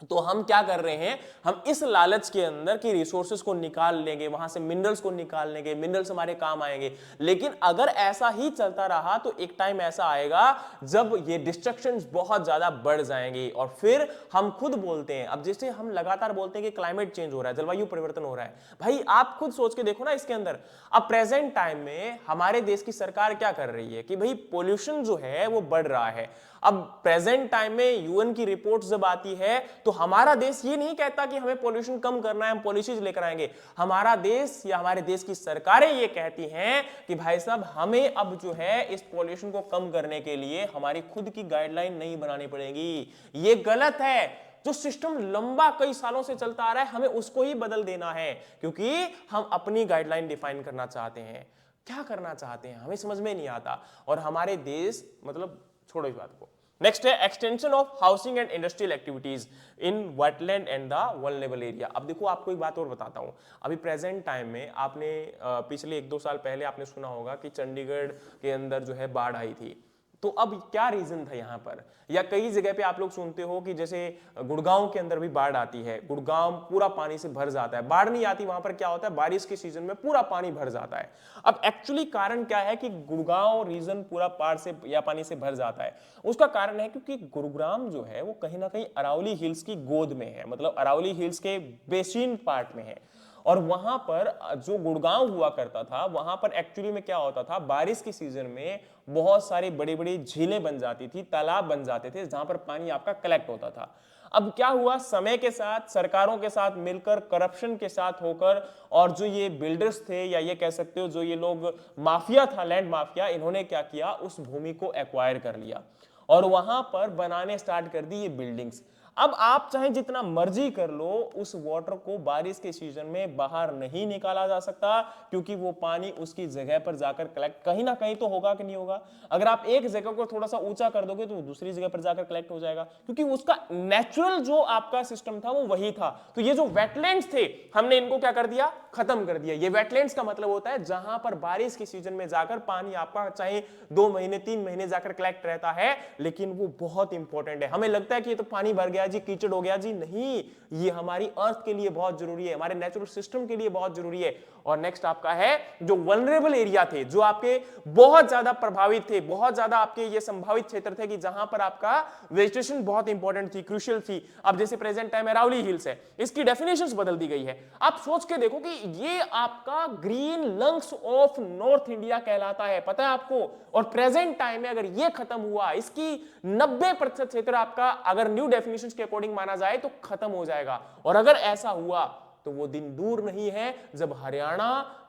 तो हम क्या कर रहे हैं, हम इस लालच के अंदर कि रिसोर्सेज को निकाल लेंगे, वहां से मिनरल्स को निकाल लेंगे, मिनरल्स हमारे काम आएंगे, लेकिन अगर ऐसा ही चलता रहा तो एक टाइम ऐसा आएगा जब ये डिस्ट्रक्शंस बहुत ज्यादा बढ़ जाएंगी, और फिर हम खुद बोलते हैं, अब जैसे हम लगातार बोलते हैं कि क्लाइमेट चेंज हो रहा है, जलवायु परिवर्तन हो रहा है, भाई आप खुद सोच के देखो ना इसके अंदर। अब प्रेजेंट टाइम में हमारे देश की सरकार क्या कर रही है कि भाई पोल्यूशन जो है वो बढ़ रहा है। अब प्रेजेंट टाइम में यूएन की रिपोर्ट जब आती है तो हमारा देश ये नहीं कहता कि हमें पॉल्यूशन कम करना है, हम पॉलिसीज लेकर आएंगे। हमारा देश या हमारे देश की सरकारें ये कहती हैं कि भाई साहब हमें अब जो है इस पॉल्यूशन को कम करने के लिए हमारी खुद की गाइडलाइन नहीं बनानी पड़ेगी। ये गलत है। जो सिस्टम लंबा कई सालों से चलता आ रहा है हमें उसको ही बदल देना है, क्योंकि हम अपनी गाइडलाइन डिफाइन करना चाहते हैं। क्या करना चाहते हैं हमें समझ में नहीं आता, और हमारे देश मतलब छोड़ो इस बात को। नेक्स्ट है extension of housing and industrial activities in wetland and the vulnerable area. अब देखो आपको एक बात और बताता हूं, अभी प्रेजेंट टाइम में आपने पिछले 1-2 साल पहले आपने सुना होगा कि चंडीगढ़ के अंदर जो है बाढ़ आई थी। तो अब क्या रीजन था यहां पर, या कई जगह पे आप लोग सुनते हो कि जैसे गुड़गांव के अंदर भी बाढ़ आती है, गुड़गांव पूरा पानी से भर जाता है। बाढ़ नहीं आती वहां पर, क्या होता है बारिश के सीजन में पूरा पानी भर जाता है। अब एक्चुअली कारण क्या है कि गुड़गांव रीजन पूरा बाढ़ से या पानी से भर जाता है, उसका कारण है क्योंकि गुरुग्राम जो है वो कहीं ना कहीं अरावली हिल्स की गोद में है, मतलब अरावली हिल्स के बेसिन पार्ट में है। और वहां पर जो गुड़गांव हुआ करता था, वहां पर एक्चुअली में क्या होता था, बारिश के सीजन में बहुत सारी बड़ी बड़ी झीलें बन जाती थी, तालाब बन जाते थे जहां पर पानी आपका कलेक्ट होता था। अब क्या हुआ, समय के साथ सरकारों के साथ मिलकर, करप्शन के साथ होकर, और जो ये बिल्डर्स थे या ये कह सकते हो जो ये लोग माफिया था, लैंड माफिया, इन्होंने क्या किया, उस भूमि को एक्वायर कर लिया और वहां पर बनाने स्टार्ट कर दी ये बिल्डिंग्स। अब आप चाहे जितना मर्जी कर लो, उस वाटर को बारिश के सीजन में बाहर नहीं निकाला जा सकता, क्योंकि वो पानी उसकी जगह पर जाकर कलेक्ट कहीं ना कहीं तो होगा कि नहीं होगा। अगर आप एक जगह को थोड़ा सा ऊंचा कर दोगे तो दूसरी जगह पर जाकर कलेक्ट हो जाएगा, क्योंकि उसका नेचुरल जो आपका सिस्टम था वो वही था। तो ये जो वेटलैंड्स थे, हमने इनको क्या कर दिया, खत्म कर दिया। ये वेटलैंड्स का मतलब होता है जहां पर बारिश के सीजन में जाकर पानी आपका चाहे 2 महीने 3 महीने जाकर कलेक्ट रहता है, लेकिन वो बहुत इंपॉर्टेंट है। हमें लगता है कि ये तो पानी भर गया जी, कीचड़ हो गया जी, नहीं, ये हमारी अर्थ के लिए बहुत जरूरी है, हमारे नेचुरल सिस्टम के लिए बहुत जरूरी है। और नेक्स्ट आपका है जो वल्नरेबल एरिया थे, जो आपके बहुत ज्यादा प्रभावित थे, बहुत ज्यादा आपके ये संभावित क्षेत्र थे कि जहां पर आपका वेजिटेशन बहुत इंपॉर्टेंट थी, क्रूशियल थी। अब जैसे प्रेजेंट टाइम अरावली हिल्स है, इसकी डेफिनेशंस बदल दी गई है। आप सोच के देखो कि ये आपका green lungs of north India कहलाता है, पता है आपको। और प्रेजेंट टाइम में अगर ये खत्म हुआ, इसकी 90% क्षेत्र आपका अगर न्यू डेफिनेशंस के अकॉर्डिंग माना जाए तो खत्म हो जाएगा। और अगर ऐसा हुआ तो वो दिन दूर नहीं है जब हरियाणा,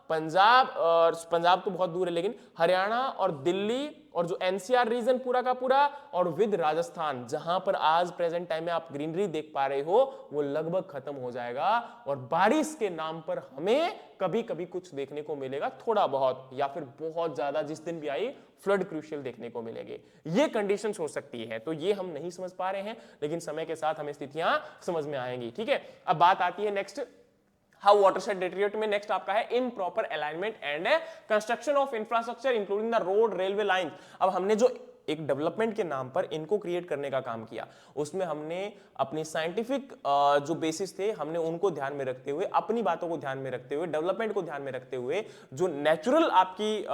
पंजाब, और पंजाब तो बहुत दूर है, लेकिन हरियाणा और दिल्ली और जो एनसीआर रीजन पूरा का पूरा, और विद राजस्थान, जहां पर आज प्रेजेंट टाइम में आप ग्रीनरी देख पा रहे हो, वो लगभग खत्म हो जाएगा। और बारिश के नाम पर हमें कभी कभी कुछ देखने को मिलेगा, थोड़ा बहुत, या फिर बहुत ज्यादा, जिस दिन भी आई फ्लड क्रूशियल देखने को मिलेंगे। ये कंडीशंस हो सकती है। तो ये हम नहीं समझ पा रहे हैं, लेकिन समय के साथ हमें स्थितियां समझ में आएंगी। ठीक है, अब बात आती है नेक्स्ट, हाउ वाटरशेड डिटेरियोरेट में। नेक्स्ट आपका है improper alignment and construction of infrastructure including the road, railway line. अब हमने जो एक डेवलपमेंट के नाम पर इनको क्रिएट करने का काम किया, उसमें हमने अपनी साइंटिफिक जो बेसिस थे, हमने उनको ध्यान में रखते हुए, अपनी बातों को ध्यान में रखते हुए, डेवलपमेंट को ध्यान में रखते हुए, जो नेचुरल आपकी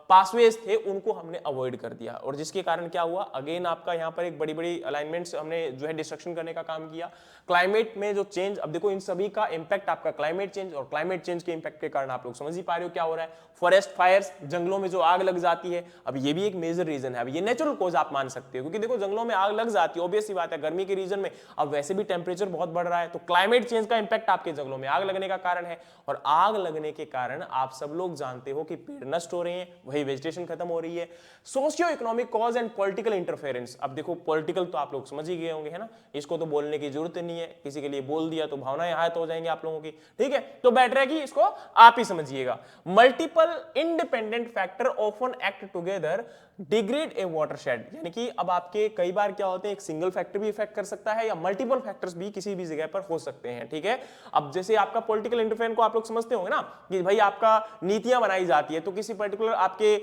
पासवेज थे उनको हमने अवॉइड कर दिया। और जिसके कारण क्या हुआ, अगेन आपका यहां पर एक बड़ी बड़ी अलाइनमेंट्स हमने जो है डिस्ट्रक्शन करने का काम किया। क्लाइमेट में जो चेंज, अब देखो इन सभी का इंपैक्ट आपका क्लाइमेट चेंज, और क्लाइमेट चेंज के इंपैक्ट के कारण आप लोग समझ ही पा रहे हो क्या हो रहा है, फॉरेस्ट फायर्स, जंगलों में जो आग लग जाती है। अब ये भी एक मेजर रीजन है। अब ये नेचुरल कॉज आप मान सकते हो, क्योंकि देखो जंगलों में आग लग जाती है, ऑब्वियस सी बात है, गर्मी के रीजन में। अब वैसे भी टेम्परेचर बहुत बढ़ रहा है, तो क्लाइमेट चेंज का इंपैक्ट आपके जंगलों में आग लगने का कारण है। और आग लगने के कारण आप सब लोग जानते हो कि पेड़ नष्ट हो रहे हैं, वही वेजिटेशन खत्म हो रही है। Socio economic cause and political interference. अब देखो पॉलिटिकल तो आप लोग समझ ही गए होंगे, है ना, इसको तो बोलने की जरूरत नहीं है, किसी के लिए बोल दिया तो भावनाएं आहत हो जाएंगे आप लोगों की। ठीक है, तो बेटर है कि इसको आप ही समझिएगा। Multiple independent factor often act together degrade a watershed, यानी कि अब आपके कई बार क्या होते हैं, एक सिंगल फैक्टर भी इफेक्ट कर सकता है, या मल्टीपल फैक्टर्स भी किसी भी जगह पर हो सकते हैं। ठीक है, अब जैसे आपका पॉलिटिकल इंटरफेरेंस को आप लोग समझते होंगे ना, कि भाई आपका नीतियां बनाई जाती है, तो किसी पर्टिकुलर आपके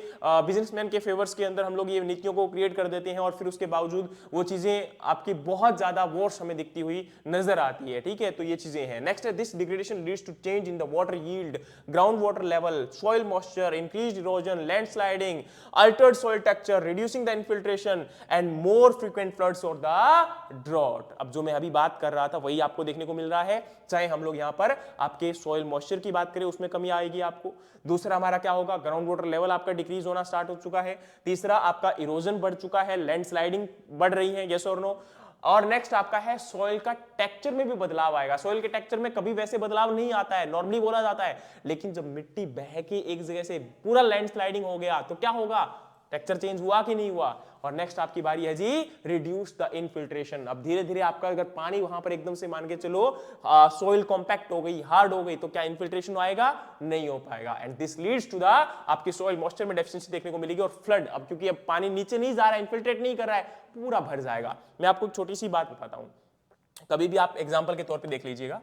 बिजनेसमैन के फेवर्स के अंदर हम लोग ये नीतियों को क्रिएट कर देते हैं, और फिर उसके बावजूद वो चीजें आपकी बहुत ज्यादा वॉर्स हमें दिखती हुई नजर आती है। ठीक है, तो ये चीजें हैं। नेक्स्ट है this degradation leads to change in the water yield, ground water level, soil moisture, increased erosion, landsliding, altered soil texture, reducing the infiltration and more frequent floods और द ड्रॉट। अब जो मैं अभी बात कर रहा था वही आपको देखने को मिल रहा है। चाहे हम लोग यहां पर आपके सॉइल मॉइस्चर की बात करें, उसमें कमी आएगी आपको। दूसरा हमारा क्या होगा, ग्राउंड वाटर लेवल आपका डिक्रीज होना स्टार्ट हो चुका है। तीसरा आपका इरोजन बढ़ चुका है, लैंडस्लाइडिंग बढ़ रही है, यस और नो। और नेक्स्ट आपका है सॉइल का टेक्सचर में भी बदलाव आएगा। सॉइल के टेक्सचर में कभी वैसे बदलाव नहीं आता है, नॉर्मली बोला जाता है, लेकिन जब मिट्टी बह के एक जगह से पूरा लैंडस्लाइडिंग हो गया तो क्या होगा, टेक्सचर चेंज हुआ कि नहीं हुआ। और नेक्स्ट आपकी बारी है जी रिड्यूस द इनफिल्ट्रेशन। अब धीरे धीरे आपका अगर पानी वहां पर एकदम से मान के चलो सॉइल कॉम्पैक्ट हो गई, हार्ड हो गई, तो क्या इनफिल्ट्रेशन आएगा, नहीं हो पाएगा। And this leads to the आपकी सॉइल मॉइस्चर में डेफिशिएंसी देखने को मिलेगी, और फ्लड। अब क्योंकि अब पानी नीचे नहीं जा रहा है, इनफिल्ट्रेट नहीं कर रहा है, पूरा भर जाएगा। मैं आपको एक छोटी सी बात बताता हूं, कभी भी आप एग्जांपल के तौर पे देख लीजिएगा।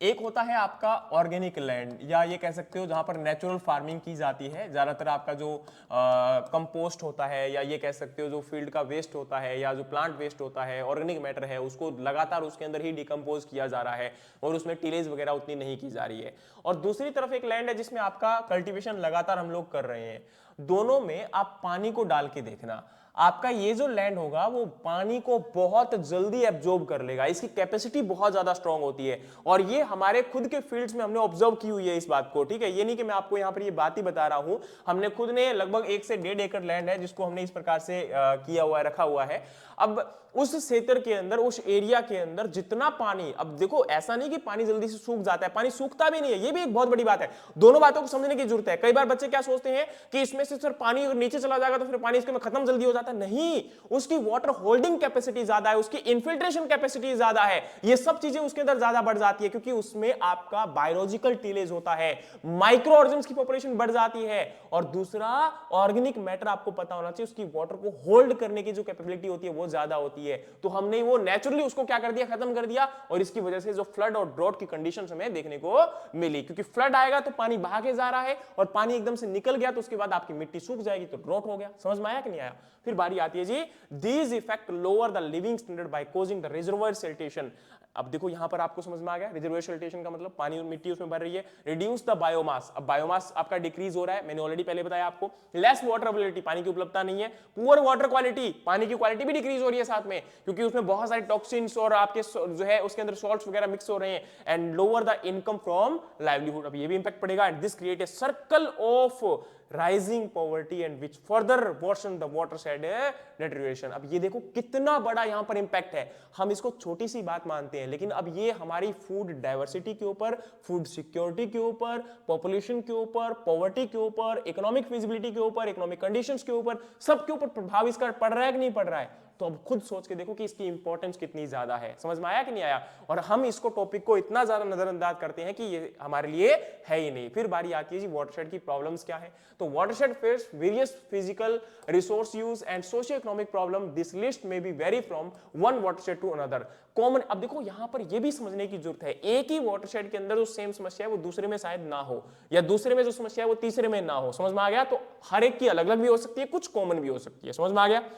एक होता है आपका ऑर्गेनिक लैंड, या ये कह सकते हो जहां पर नेचुरल फार्मिंग की जाती है। ज्यादातर आपका जो कंपोस्ट होता है, या ये कह सकते हो जो फील्ड का वेस्ट होता है, या जो प्लांट वेस्ट होता है, ऑर्गेनिक मैटर है, उसको लगातार उसके अंदर ही डिकम्पोज किया जा रहा है, और उसमें टिलेज वगैरह उतनी नहीं की जा रही है। और दूसरी तरफ एक लैंड है जिसमें आपका कल्टीवेशन लगातार हम लोग कर रहे हैं। दोनों में आप पानी को डाल के देखना, आपका ये जो लैंड होगा वो पानी को बहुत जल्दी एब्जॉर्ब कर लेगा, इसकी कैपेसिटी बहुत ज्यादा स्ट्रांग होती है। और ये हमारे खुद के फील्ड्स में हमने ऑब्जर्व की हुई है इस बात को, ठीक है। ये नहीं कि मैं आपको यहां पर ये बात ही बता रहा हूं, हमने खुद ने लगभग 1 से 1.5 एकड़ लैंड है जिसको हमने इस प्रकार से किया हुआ है, रखा हुआ है। अब उस क्षेत्र के अंदर, उस एरिया के अंदर जितना पानी, अब देखो ऐसा नहीं कि पानी जल्दी से सूख जाता है, पानी सूखता भी नहीं है, ये भी एक बहुत बड़ी बात है। दोनों बातों को समझने की जरूरत है। कई बार बच्चे क्या सोचते हैं कि इसमें से सर पानी अगर नीचे चला जाएगा तो फिर पानी इसके में खत्म जल्दी हो जाता है। नहीं, उसकी वाटर होल्डिंग कैपेसिटी ज्यादा है, उसकी इन्फिल्ट्रेशन कैपेसिटी ज्यादा है, ये सब चीजें उसके अंदर ज्यादा बढ़ जाती है, क्योंकि उसमें आपका बायोलॉजिकल टीलेज होता है, माइक्रो ऑर्गेनिम्स की पॉपुलेशन बढ़ जाती है। और दूसरा, ऑर्गेनिक मैटर आपको पता होना चाहिए, उसकी वाटर को होल्ड करने की जो कैपेबिलिटी होती है वो ज्यादा होती है। तो हमने वो नेचुरली उसको क्या कर दिया, खत्म कर दिया। और इसकी वजह से जो फ्लड और ड्रॉट की कंडीशंस हमें देखने को मिली, क्योंकि फ्लड आएगा तो पानी बहा के जा रहा है, और पानी एकदम से निकल गया तो उसके बाद आपकी मिट्टी सूख जाएगी, तो ड्रॉट हो गया। समझ में आया कि नहीं आया? फिर बारी आती है जी, these effect lower the living standard by causing the reservoir siltation. अब देखो यहां पर आपको समझ में आ गया, रिजर्वायर सिल्टेशन का मतलब पानी और मिट्टी उसमें भर रही है। रिड्यूस द बायोमास, अब बायोमास आपका डिक्रीज हो रहा है, मैंने ऑलरेडी पहले बताया आपको। लेस वाटर अवेलेबिलिटी, पानी की उपलब्धता नहीं है। पुअर वाटर क्वालिटी, पानी की क्वालिटी भी डिक्रीज हो रही है साथ में, क्योंकि उसमें बहुत सारे टॉक्सिन्स और आपके जो है उसके अंदर सॉल्ट्स वगैरह मिक्स हो रहे हैं। And lower the income from livelihood, अब ये भी इंपैक्ट पड़ेगा। And this create a circle of rising poverty and which further worsen the watershed deterioration. अब ये देखो कितना बड़ा यहां पर इंपैक्ट है। हम इसको छोटी सी बात मानते हैं, लेकिन अब ये हमारी फूड डाइवर्सिटी के ऊपर, फूड सिक्योरिटी के ऊपर, पॉपुलेशन के ऊपर, पॉवर्टी के ऊपर, इकोनॉमिक फिजिबिलिटी के ऊपर, इकोनॉमिक कंडीशंस के ऊपर, सबके ऊपर प्रभाव इसका पड़ रहा है कि नहीं पड़ रहा है। तो अब खुद सोच के देखो कि इसकी इंपॉर्टेंस कितनी ज्यादा है। समझ में आया कि नहीं आया? और हम इसको टॉपिक को इतना ज्यादा नजरअंदाज करते हैं कि ये हमारे लिए है ही नहीं। फिर बारी आती है जी वाटरशेड की प्रॉब्लम्स क्या है। तो watershed face various physical resource use and socio economic problem. This list may be vary from one watershed to another. Common, अब देखो यहां पर यह भी समझने की जरूरत है, एक ही वाटरशेड के अंदर जो सेम समस्या है वो दूसरे में शायद ना हो, या दूसरे में जो समस्या है वो तीसरे में ना हो। समझ में आ गया? तो हर एक की अलग अलग भी हो सकती है, कुछ कॉमन भी हो सकती है। समझ में आ गया?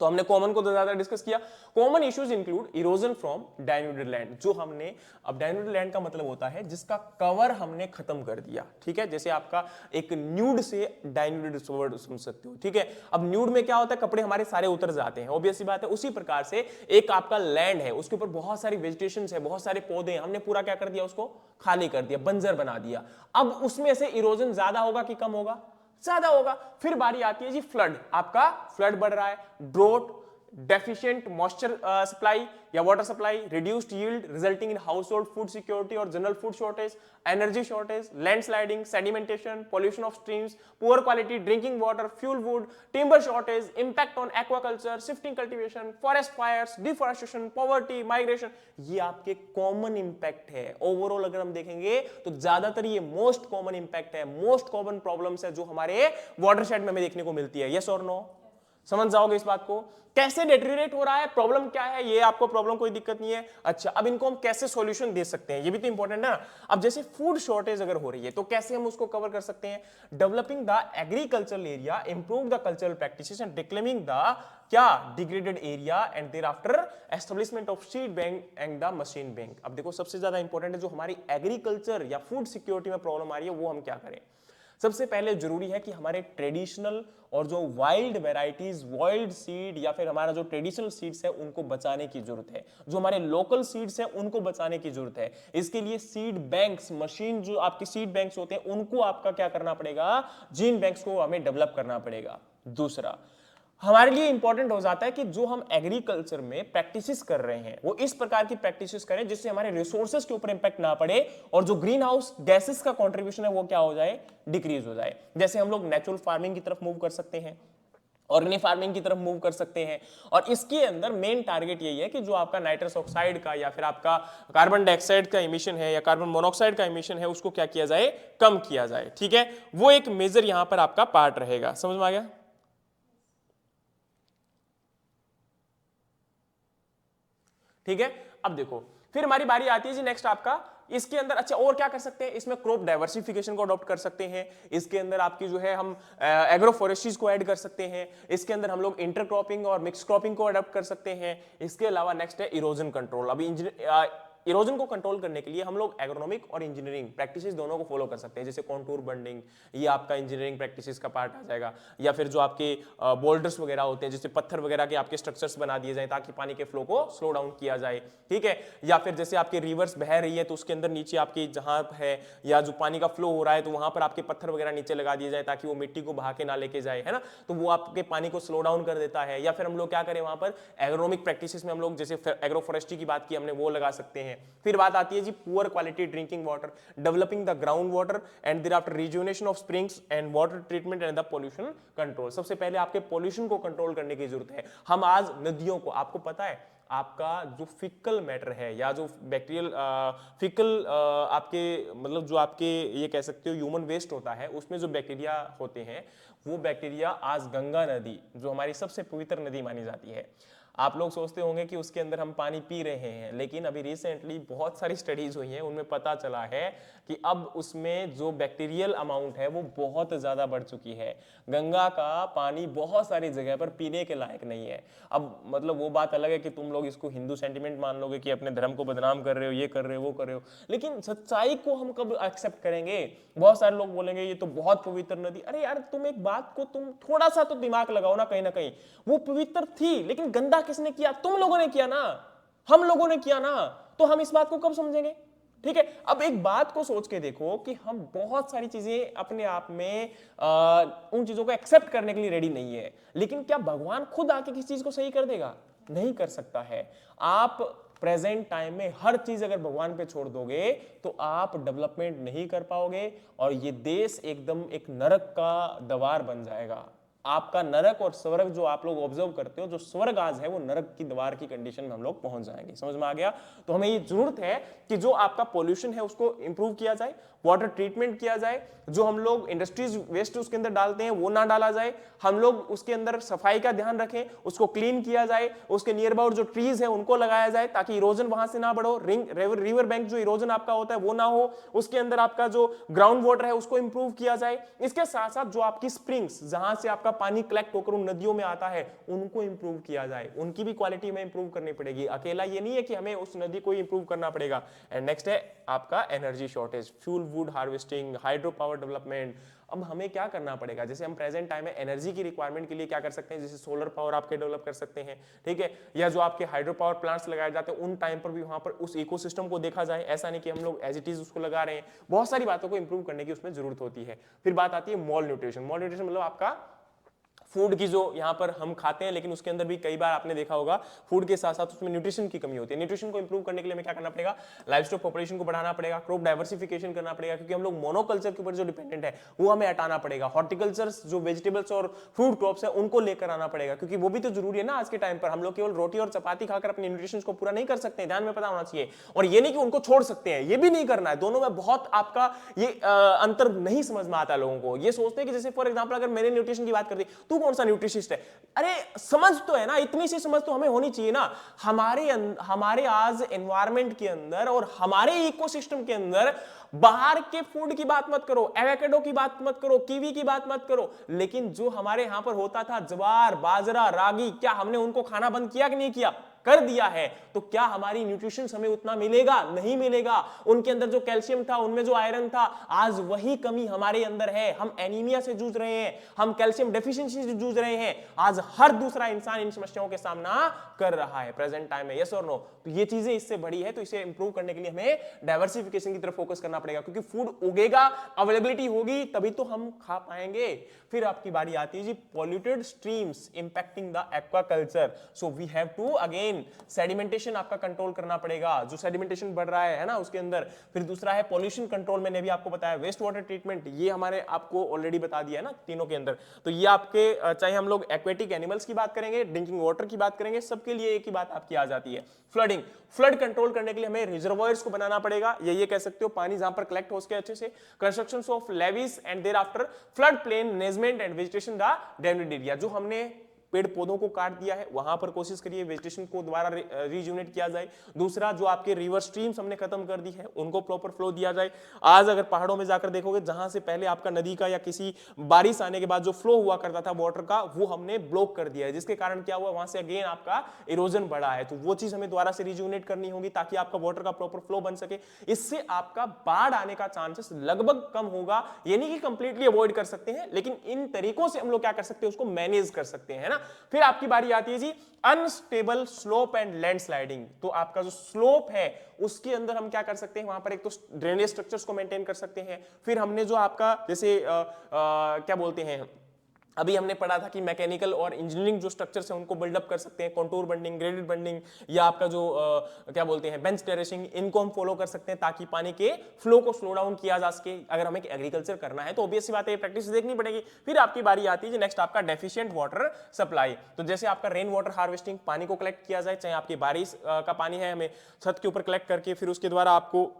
तो हमने कॉमन को तो ज्यादा डिस्कस किया। Common issues include erosion from denuded land, जो हमने, अब डाइन्यूटेड लैंड का मतलब होता है जिसका कवर हमने खत्म कर दिया, ठीक है। जैसे आपका एक न्यूड से डाइन्यूटेड वर्ड समझ सकते हो, ठीक है। अब न्यूड में क्या होता है, कपड़े हमारे सारे उतर जाते हैं, ऑब्वियस सी बात है। उसी प्रकार से एक आपका लैंड है, उसके ऊपर बहुत सारी वेजिटेशन है, बहुत सारे पौधे हैं, हमने पूरा क्या कर दिया, उसको खाली कर दिया, बंजर बना दिया। अब उसमें से इरोजन ज्यादा होगा कि कम होगा? ज्यादा होगा। फिर बारी आती है जी फ्लड, आपका फ्लड बढ़ रहा है, ड्रोट, डेफिशिएंट मॉइस्चर सप्लाई या water supply, reduced yield resulting in household food security और general food shortage, energy shortage, landsliding, sedimentation, pollution of streams, poor quality drinking water, fuel wood, timber shortage, impact on aquaculture, shifting cultivation, forest fires, deforestation, poverty, migration, ये आपके common impact है। Overall अगर हम देखेंगे तो ज्यादातर ये most common impact है, मोस्ट कॉमन प्रॉब्लम्स है जो हमारे वाटरशेड में हमें देखने को मिलती है। यस और नो? समझ जाओगे इस बात को? कैसे डेटेरियोरेट हो रहा है, प्रॉब्लम क्या है, ये आपको प्रॉब्लम कोई दिक्कत नहीं है। अच्छा, अब इनको हम कैसे सॉल्यूशन दे सकते हैं, ये भी तो इंपॉर्टेंट है ना। अब जैसे फूड शॉर्टेज अगर हो रही है तो कैसे हम उसको कवर कर सकते हैं? Developing the agricultural area, improve the cultural practices and reclaiming the क्या degraded area and thereafter establishment of seed bank and the machine bank. अब देखो सबसे ज्यादा इंपॉर्टेंट है जो हमारी एग्रीकल्चर या फूड सिक्योरिटी में प्रॉब्लम आ रही है वो हम क्या करें। सबसे पहले जरूरी है कि हमारे ट्रेडिशनल और जो वाइल्ड वेराइटीज, वाइल्ड सीड या फिर हमारा जो ट्रेडिशनल सीड्स है उनको बचाने की जरूरत है। जो हमारे लोकल सीड्स है उनको बचाने की जरूरत है। इसके लिए सीड बैंक्स, मशीन जो आपकी सीड बैंक्स होते हैं उनको आपका क्या करना पड़ेगा, जीन बैंक्स को हमें डेवलप करना पड़ेगा। दूसरा हमारे लिए इंपॉर्टेंट हो जाता है कि जो हम एग्रीकल्चर में प्रैक्टिसेस कर रहे हैं वो इस प्रकार की प्रैक्टिसेस करें जिससे हमारे रिसोर्सेज के ऊपर इंपैक्ट ना पड़े और जो ग्रीन हाउस गैसेस का कंट्रीब्यूशन है वो क्या हो जाए, डिक्रीज हो जाए। जैसे हम लोग नेचुरल फार्मिंग की तरफ मूव कर सकते हैं, ऑर्गेनिक फार्मिंग की तरफ मूव कर सकते हैं। और इसके अंदर मेन टारगेट यही है कि जो आपका नाइट्रस ऑक्साइड का या फिर आपका कार्बन डाइऑक्साइड का इमिशन है या कार्बन मोनोऑक्साइड का इमिशन है उसको क्या किया जाए, कम किया जाए। ठीक है, वो एक मेजर यहां पर आपका पार्ट रहेगा। समझ में आ गया? ठीक है, अब देखो फिर हमारी बारी आती है जी नेक्स्ट आपका इसके अंदर। अच्छा, और क्या कर सकते हैं इसमें? क्रॉप डाइवर्सिफिकेशन को अडॉप्ट कर सकते हैं। इसके अंदर आपकी जो है हम एग्रो फॉरेस्ट्रीज को ऐड कर सकते हैं। इसके अंदर हम लोग इंटरक्रॉपिंग और मिक्स क्रॉपिंग को अडॉप्ट कर सकते हैं। इसके अलावा नेक्स्ट है इरोजन कंट्रोल। अभी इरोजन को कंट्रोल करने के लिए हम लोग एग्रोनॉमिक और इंजीनियरिंग प्रैक्टिसेस दोनों को फॉलो कर सकते हैं, जैसे कॉन्टूर बंडिंग, ये आपका इंजीनियरिंग प्रैक्टिसेस का पार्ट आ जाएगा, या फिर जो आपके बोल्डर्स वगैरह होते हैं, जैसे पत्थर वगैरह के आपके स्ट्रक्चर्स बना दिए जाए ताकि पानी के फ्लो को स्लो डाउन किया जाए, ठीक है। या फिर जैसे आपके रिवर्स बह रही है तो उसके अंदर नीचे आपकी जहां है या जो पानी का फ्लो हो रहा है तो वहां पर आपके पत्थर वगैरह नीचे लगा दिए जाए ताकि वो मिट्टी को बहा के ना लेके जाए, है ना, तो वो आपके पानी को स्लो डाउन कर देता है। या फिर हम लोग क्या करें वहां पर एग्रोनॉमिक प्रैक्टिसेस में हम लोग जैसे एग्रो फॉरेस्ट्री की बात की हमने, वो लगा सकते हैं। फिर बात आती है जी poor quality drinking water, developing the ground water and thereafter rejuvenation of springs and water treatment and the pollution control. सबसे पहले आपके पोल्यूशन को कंट्रोल करने की जरूरत है। हम आज नदियों को, आपको पता है आपका जो फिकल मैटर है या जो बैक्टीरियल फिकल आपके मतलब जो आपके ये कह सकते हो ह्यूमन वेस्ट होता है, उसमें जो बैक्टीरिया होते हैं वो बैक्टीरिया आज गंगा नदी जो हमारी सबसे पवित्र नदी मानी जाती है, आप लोग सोचते होंगे कि उसके अंदर हम पानी पी रहे हैं, लेकिन अभी रिसेंटली बहुत सारी स्टडीज हुई हैं, उनमें पता चला है कि अब उसमें जो बैक्टीरियल अमाउंट है वो बहुत ज्यादा बढ़ चुकी है। गंगा का पानी बहुत सारी जगह पर पीने के लायक नहीं है। अब मतलब वो बात अलग है कि तुम लोग इसको हिंदू सेंटिमेंट मान लोगे कि अपने धर्म को बदनाम कर रहे हो, ये कर रहे हो, वो कर रहे हो, लेकिन सच्चाई को हम कब एक्सेप्ट करेंगे? बहुत सारे लोग बोलेंगे ये तो बहुत पवित्र नदी। अरे यार तुम एक बात को तुम थोड़ा सा तो दिमाग लगाओ ना कहीं वो पवित्र थी, लेकिन गंदा किसने किया? तुम लोगों ने किया ना, हम लोगों ने किया ना, तो हम इस बात को कब समझेंगे? ठीक है, अब एक बात को सोच के देखो कि हम बहुत सारी चीजें अपने आप में उन चीजों को एक्सेप्ट करने के लिए रेडी नहीं है, लेकिन क्या भगवान खुद आके किसी चीज को सही कर देगा? नहीं कर सकता है। आप प्रेजेंट टाइम में हर चीज अगर भगवान पे छोड़ दोगे तो आप डेवलपमेंट नहीं कर पाओगे और ये देश एकदम एक नरक का द्वार बन जाएगा। आपका नरक और स्वर्ग जो आप लोग ऑब्जर्व करते हो, जो स्वर्ग आज है वो नरक की द्वार की कंडीशन में हम लोग पहुंच जाएंगे। समझ में आ गया? तो हमें ये जरूरत है कि जो आपका पोल्यूशन है उसको इंप्रूव किया जाए, वाटर ट्रीटमेंट किया जाए, जो हम लोग इंडस्ट्रीज वेस्ट उसके अंदर डालते हैं वो ना डाला जाए, हम लोग उसके अंदर सफाई का ध्यान रखें, उसको क्लीन किया जाए, उसके नियर अबाउट जो ट्रीज है उनको लगाया जाए ताकि इरोजन वहां से ना बढ़ो, रिवर बैंक जो इरोजन आपका होता है वो ना हो, उसके अंदर आपका जो ग्राउंड वाटर है उसको इंप्रूव किया जाए। इसके साथ साथ जो आपकी स्प्रिंग्स जहां से आपका पानी कलेक्ट होकर उन नदियों में आता है उनको इंप्रूव किया जाए, उनकी भी क्वालिटी में इंप्रूव करनी पड़ेगी। अकेला ये नहीं है कि हमें उस नदी को इंप्रूव करना पड़ेगा। एंड नेक्स्ट है आपका energy shortage, fuel wood harvesting, hydro power development. अब हमें क्या करना पड़ेगा? जैसे हम प्रेजेंट टाइम में एनर्जी की रिक्वायरमेंट के लिए क्या कर सकते हैं, जैसे सोलर पावर आपके डेवलप कर सकते हैं, ठीक है, या जो आपके हाइड्रो पावर प्लांट्स लगाए जाते हैं उन टाइम पर भी वहां पर उस इकोसिस्टम को देखा जाए, ऐसा नहीं कि हम लोग एज इट इज उसको लगा रहे हैं। बहुत सारी बातों को इंप्रूव करने की उसमें जरूरत होती है। फिर बात आती है मॉल न्यूट्रिशन। मॉल न्यूट्रिशन मतलब आपका फूड की जो यहाँ पर हम खाते हैं, लेकिन उसके अंदर भी कई बार आपने देखा होगा फूड के साथ साथ उसमें न्यूट्रिशन की कमी होती है। न्यूट्रिशन को इंप्रूव करने के लिए हमें क्या करना पड़ेगा? लाइवस्टॉक पॉपुलेशन को बढ़ाना पड़ेगा, क्रॉप डाइवर्सिफिकेशन करना पड़ेगा, क्योंकि हम लोग मोनोकल्चर के ऊपर जो डिपेंडेंट है वो हमें हटाना पड़ेगा। हॉर्टिकल्चर जो वेजिटेबल्स और फ्रूट क्रॉप्स है उनको लेकर आना पड़ेगा, क्योंकि वो भी तो जरूरी है ना। आज के टाइम पर हम लोग केवल रोटी और चपाती खाकर अपने न्यूट्रिशन को पूरा नहीं कर सकते, ध्यान में पता होना चाहिए। और ये नहीं कि उनको छोड़ सकते हैं, ये भी नहीं करना है। दोनों में बहुत आपका ये अंतर नहीं समझ में आता लोगों को। ये सोचते हैं कि जैसे फॉर एग्जांपल अगर मैंने न्यूट्रिशन की बात कर दी, तू कौन सा न्यूट्रिशिस्ट है? अरे समझ तो है ना, इतनी सी समझ तो हमें होनी चाहिए ना। हमारे आज एनवायरनमेंट के अंदर और हमारे इकोसिस्टम के अंदर बाहर के फूड की बात मत करो, एवोकाडो की बात मत करो, कीवी की बात मत करो, लेकिन जो हमारे यहां पर होता था ज्वार, बाजरा, रागी, क्या हमने उनको खाना बंद किया कि नहीं किया? कर दिया है। तो क्या हमारी न्यूट्रिशन हमें उतना मिलेगा? नहीं मिलेगा। उनके अंदर जो कैल्शियम था, उनमें जो आयरन था, आज वही कमी हमारे अंदर है। हम एनीमिया से जूझ रहे हैं, हम कैल्शियम डेफिशिएंसी से जूझ रहे हैं। आज हर दूसरा इंसान इन समस्याओं के सामना कर रहा है प्रेजेंट टाइम में, यस और नो? तो ये चीजें इससे बड़ी है, तो इसे इंप्रूव करने के लिए हमें डाइवर्सिफिकेशन की तरफ फोकस करना पड़ेगा, क्योंकि फूड उगेगा, अवेलेबिलिटी होगी, तभी तो हम खा पाएंगे। फिर आपकी बारी आती है जी polluted streams impacting the aquaculture. So we have to again sedimentation आपका कंट्रोल करना पड़ेगा, जो सेडिमेंटेशन बढ़ रहा है ना उसके अंदर। फिर दूसरा है पॉल्यूशन कंट्रोल, मैंने भी आपको बताया। वेस्ट वाटर ट्रीटमेंट, ये हमारे आपको ऑलरेडी बता दिया है ना तीनों के अंदर। तो ये आपके चाहे हम लोग एक्वेटिक एनिमल्स की बात करेंगे, ड्रिंकिंग वाटर की बात करेंगे, सबके लिए एक ही बात आपकी आ जाती है, फ्लडिंग। फ्लड कंट्रोल करने के लिए हमें रिजर्वॉयर्स को बनाना पड़ेगा, ये कह सकते हो पानी जहां पर कलेक्ट हो सके अच्छे से। Construction of levees and thereafter flood plain management and vegetation the drainage area. जो हमने पेड़ पौधों को काट दिया है, वहां पर कोशिश करिए वेजिटेशन को दोबारा रिजुनेट किया जाए। दूसरा, जो आपके रिवर स्ट्रीम्स हमने खत्म कर दी है उनको प्रॉपर फ्लो दिया जाए। आज अगर पहाड़ों में जाकर देखोगे, जहां से पहले आपका नदी का या किसी बारिश आने के बाद जो फ्लो हुआ करता था वाटर का, वो हमने ब्लॉक कर दिया है, जिसके कारण क्या हुआ, वहां से अगेन आपका इरोजन बढ़ा है। तो वो चीज हमें दोबारा से रिजुनेट करनी होगी ताकि आपका वाटर का प्रॉपर फ्लो बन सके। इससे आपका बाढ़ आने का चांसेस लगभग कम होगा। ये नहीं कि कंप्लीटली अवॉइड कर सकते हैं, लेकिन इन तरीकों से हम लोग क्या कर सकते हैं, उसको मैनेज कर सकते हैं ना। फिर आपकी बारी आती है जी अनस्टेबल स्लोप एंड लैंडस्लाइडिंग। तो आपका जो स्लोप है उसके अंदर हम क्या कर सकते हैं, वहां पर एक तो ड्रेनेज स्ट्रक्चर्स को मेंटेन कर सकते हैं। फिर हमने जो आपका जैसे क्या बोलते हैं, अभी हमने पढ़ा था कि मैकेनिकल और इंजीनियरिंग जो स्ट्रक्चर्स हैं उनको बिल्डअप कर सकते हैं, कंटूर बंडिंग, ग्रेडेड बंडिंग, या आपका जो क्या बोलते हैं बेंच टेरेसिंग, इनको हम फॉलो कर सकते हैं ताकि पानी के फ्लो को स्लो डाउन किया जा सके। अगर हमें एग्रीकल्चर करना है तो ऑब्वियस सी बात है, प्रैक्टिस देखनी पड़ेगी। फिर आपकी बारी आती है नेक्स्ट आपका डेफिशिएंट वाटर सप्लाई। तो जैसे आपका रेन वाटर हार्वेस्टिंग, पानी को कलेक्ट किया जाए, चाहे आपकी बारिश का पानी है हमें छत के ऊपर कलेक्ट करके फिर उसके द्वारा आपको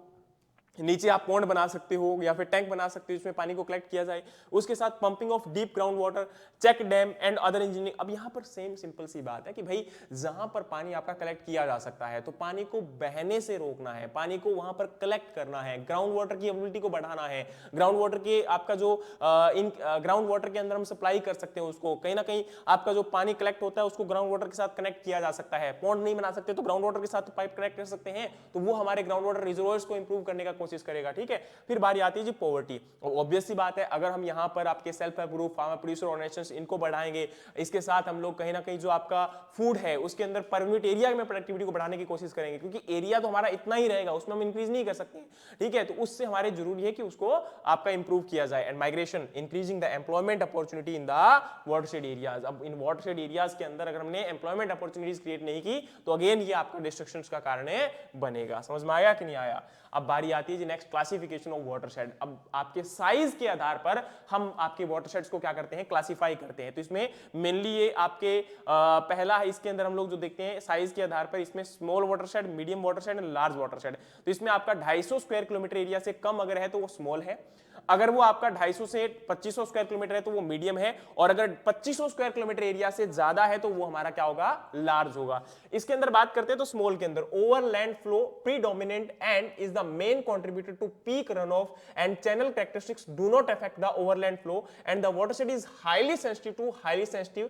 नीचे आप पॉन्ड बना सकते हो या फिर टैंक बना सकते हो जिसमें पानी को कलेक्ट किया जाए। उसके साथ pumping of deep ground water, check dam and other engineering. अब यहाँ पर सेम सिंपल सी बात है कि भाई जहां पर पानी आपका कलेक्ट किया जा सकता है तो पानी को बहने से रोकना है, पानी को वहां पर कलेक्ट करना है, ग्राउंड वाटर की एबिलिटी को बढ़ाना है। ग्राउंड वाटर के आपका जो इन ग्राउंड वाटर के अंदर हम सप्लाई कर सकते हैं उसको, कहीं ना कहीं आपका जो पानी कलेक्ट होता है उसको ग्राउंड वाटर के साथ कनेक्ट किया जा सकता है। पॉन्ड नहीं बना सकते तो ग्राउंड वाटर के साथ पाइप कनेक्ट कर सकते हैं, तो वो हमारे ग्राउंड वाटर रिजर्वोयर्स को इंप्रूव करने का कोशिश करेगा। ठीक है, फिर बारी आती है जी पॉवर्टी। ऑब्वियस सी बात है, अगर हम यहां पर आपके self help group, farmer producer organisations, इनको बढ़ाएंगे, इसके साथ हम लोग कहीं ना कहीं जो आपका फूड है उसके अंदर पर यूनिट एरिया में प्रोडक्टिविटी को बढ़ाने की कोशिश करेंगे, क्योंकि एरिया तो हमारा इतना ही रहेगा, उसमें हम इंक्रीज नहीं कर सकते। ठीक है, तो उससे हमारे जरूरी है कि उसको आपका इंप्रूव किया जाए। And migration, increasing the employment opportunity in the watershed areas. अब इन वाटरशेड एरियाज के अंदर अगर हमने एम्प्लॉयमेंट अपॉर्चुनिटीज क्रिएट नहीं की तो अगेन ये आपका डिस्ट्रक्शन का कारण बनेगा। समझ में आया कि नहीं आया? अब बारी आती है जी नेक्स्ट क्लासिफिकेशन ऑफ वाटरशेड। अब आपके साइज के आधार पर हम आपके वाटरशेड्स को क्या करते हैं, क्लासिफाई करते हैं। तो इसमें मेनली ये आपके पहला है, इसके अंदर हम लोग जो देखते हैं साइज के आधार पर, इसमें small watershed, medium watershed and large watershed. तो इसमें आपका 250 स्क्वायर किलोमीटर एरिया से कम अगर है तो वो स्मॉल है, अगर वो आपका 250 से 2500 स्क्वायर किलोमीटर है तो वो मीडियम है, और अगर 2500 स्क्वायर किलोमीटर एरिया से ज्यादा है तो वो हमारा क्या होगा, लार्ज होगा। इसके अंदर बात करते हैं तो स्मॉल के अंदर overland flow predominant and is the main contributor to peak run off and channel characteristics do not affect the overland flow and the watershed is highly sensitive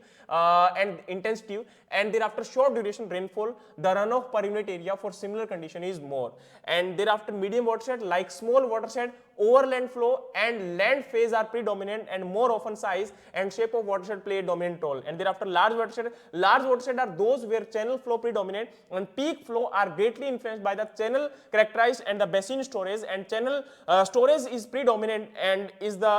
and intensive and thereafter short duration rainfall, the runoff per unit area for similar condition is more, and thereafter medium watershed like small watershed, overland flow and land phase are predominant and more often size and shape of watershed play a dominant role, and thereafter large watershed are those where channel flow predominant and peak flow are greatly influenced by the channel characterized and the basin storage, and channel storage is predominant and is the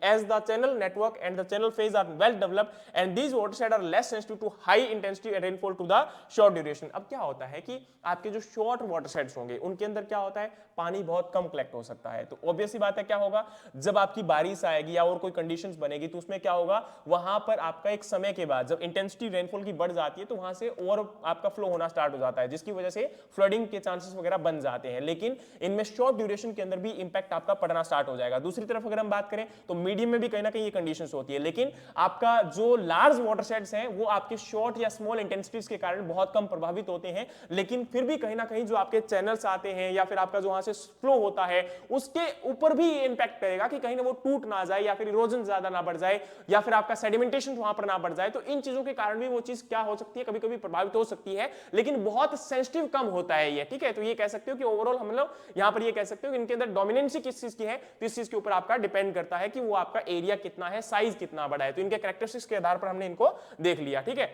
as the channel network and the channel phase are well developed, and these watershed are less sensitive to high intensity rainfall to the short duration. अब क्या होता है कि आपके जो short वाटरशेड्स होंगे उनके अंदर क्या होता है, पानी बहुत कम कलेक्ट हो सकता है। तो ऑब्वियस सी बात है क्या होगा, जब आपकी बारिश आएगी या और कोई कंडीशंस बनेगी तो उसमें क्या होगा, वहां पर आपका एक समय के बाद जब इंटेंसिटी रेनफॉल की बढ़ जाती है तो वहां से और आपका फ्लो होना स्टार्ट हो जाता है, जिसकी वजह से फ्लडिंग के चांसेस वगैरह बन जाते हैं। लेकिन इनमें शॉर्ट ड्यूरेशन के अंदर भी इंपैक्ट आपका पड़ना स्टार्ट हो जाएगा। दूसरी तरफ अगर हम बात करें तो मीडियम में भी कहीं ना कहीं ये कंडीशंस होती है, लेकिन आपका जो लार्ज वाटरशेड्स हैं वो आपके शॉर्ट या स्मॉल इंटेंसिटीज के कारण बहुत कम प्रभावित होते हैं, लेकिन फिर भी कहीं ना कहीं जो आपके चैनल्स आते हैं या फिर आपका जो वहां से फ्लो होता है उसके ऊपर भी इंपैक्ट करेगा कि कहीं ना वो टूट ना जाए या फिर इरोजन ज्यादा ना बढ़ जाए या फिर आपका सेडिमेंटेशन वहां पर ना बढ़ जाए। तो इन चीजों के कारण भी वो चीज क्या हो सकती है, कभी कभी प्रभावित हो सकती है, लेकिन बहुत सेंसिटिव कम होता है ये। ठीक है, तो ये कह सकते हो कि ओवरऑल हम लोग यहां पर ये कह सकते हो कि इनके अंदर डोमिनेंसी किस चीज की है, तो इस चीज के ऊपर आपका डिपेंड करता है कि वो आपका एरिया कितना है, साइज कितना बड़ा है। तो इनके कैरेक्टरिस्टिक्स के आधार पर हमने इनको देख लिया। ठीक है,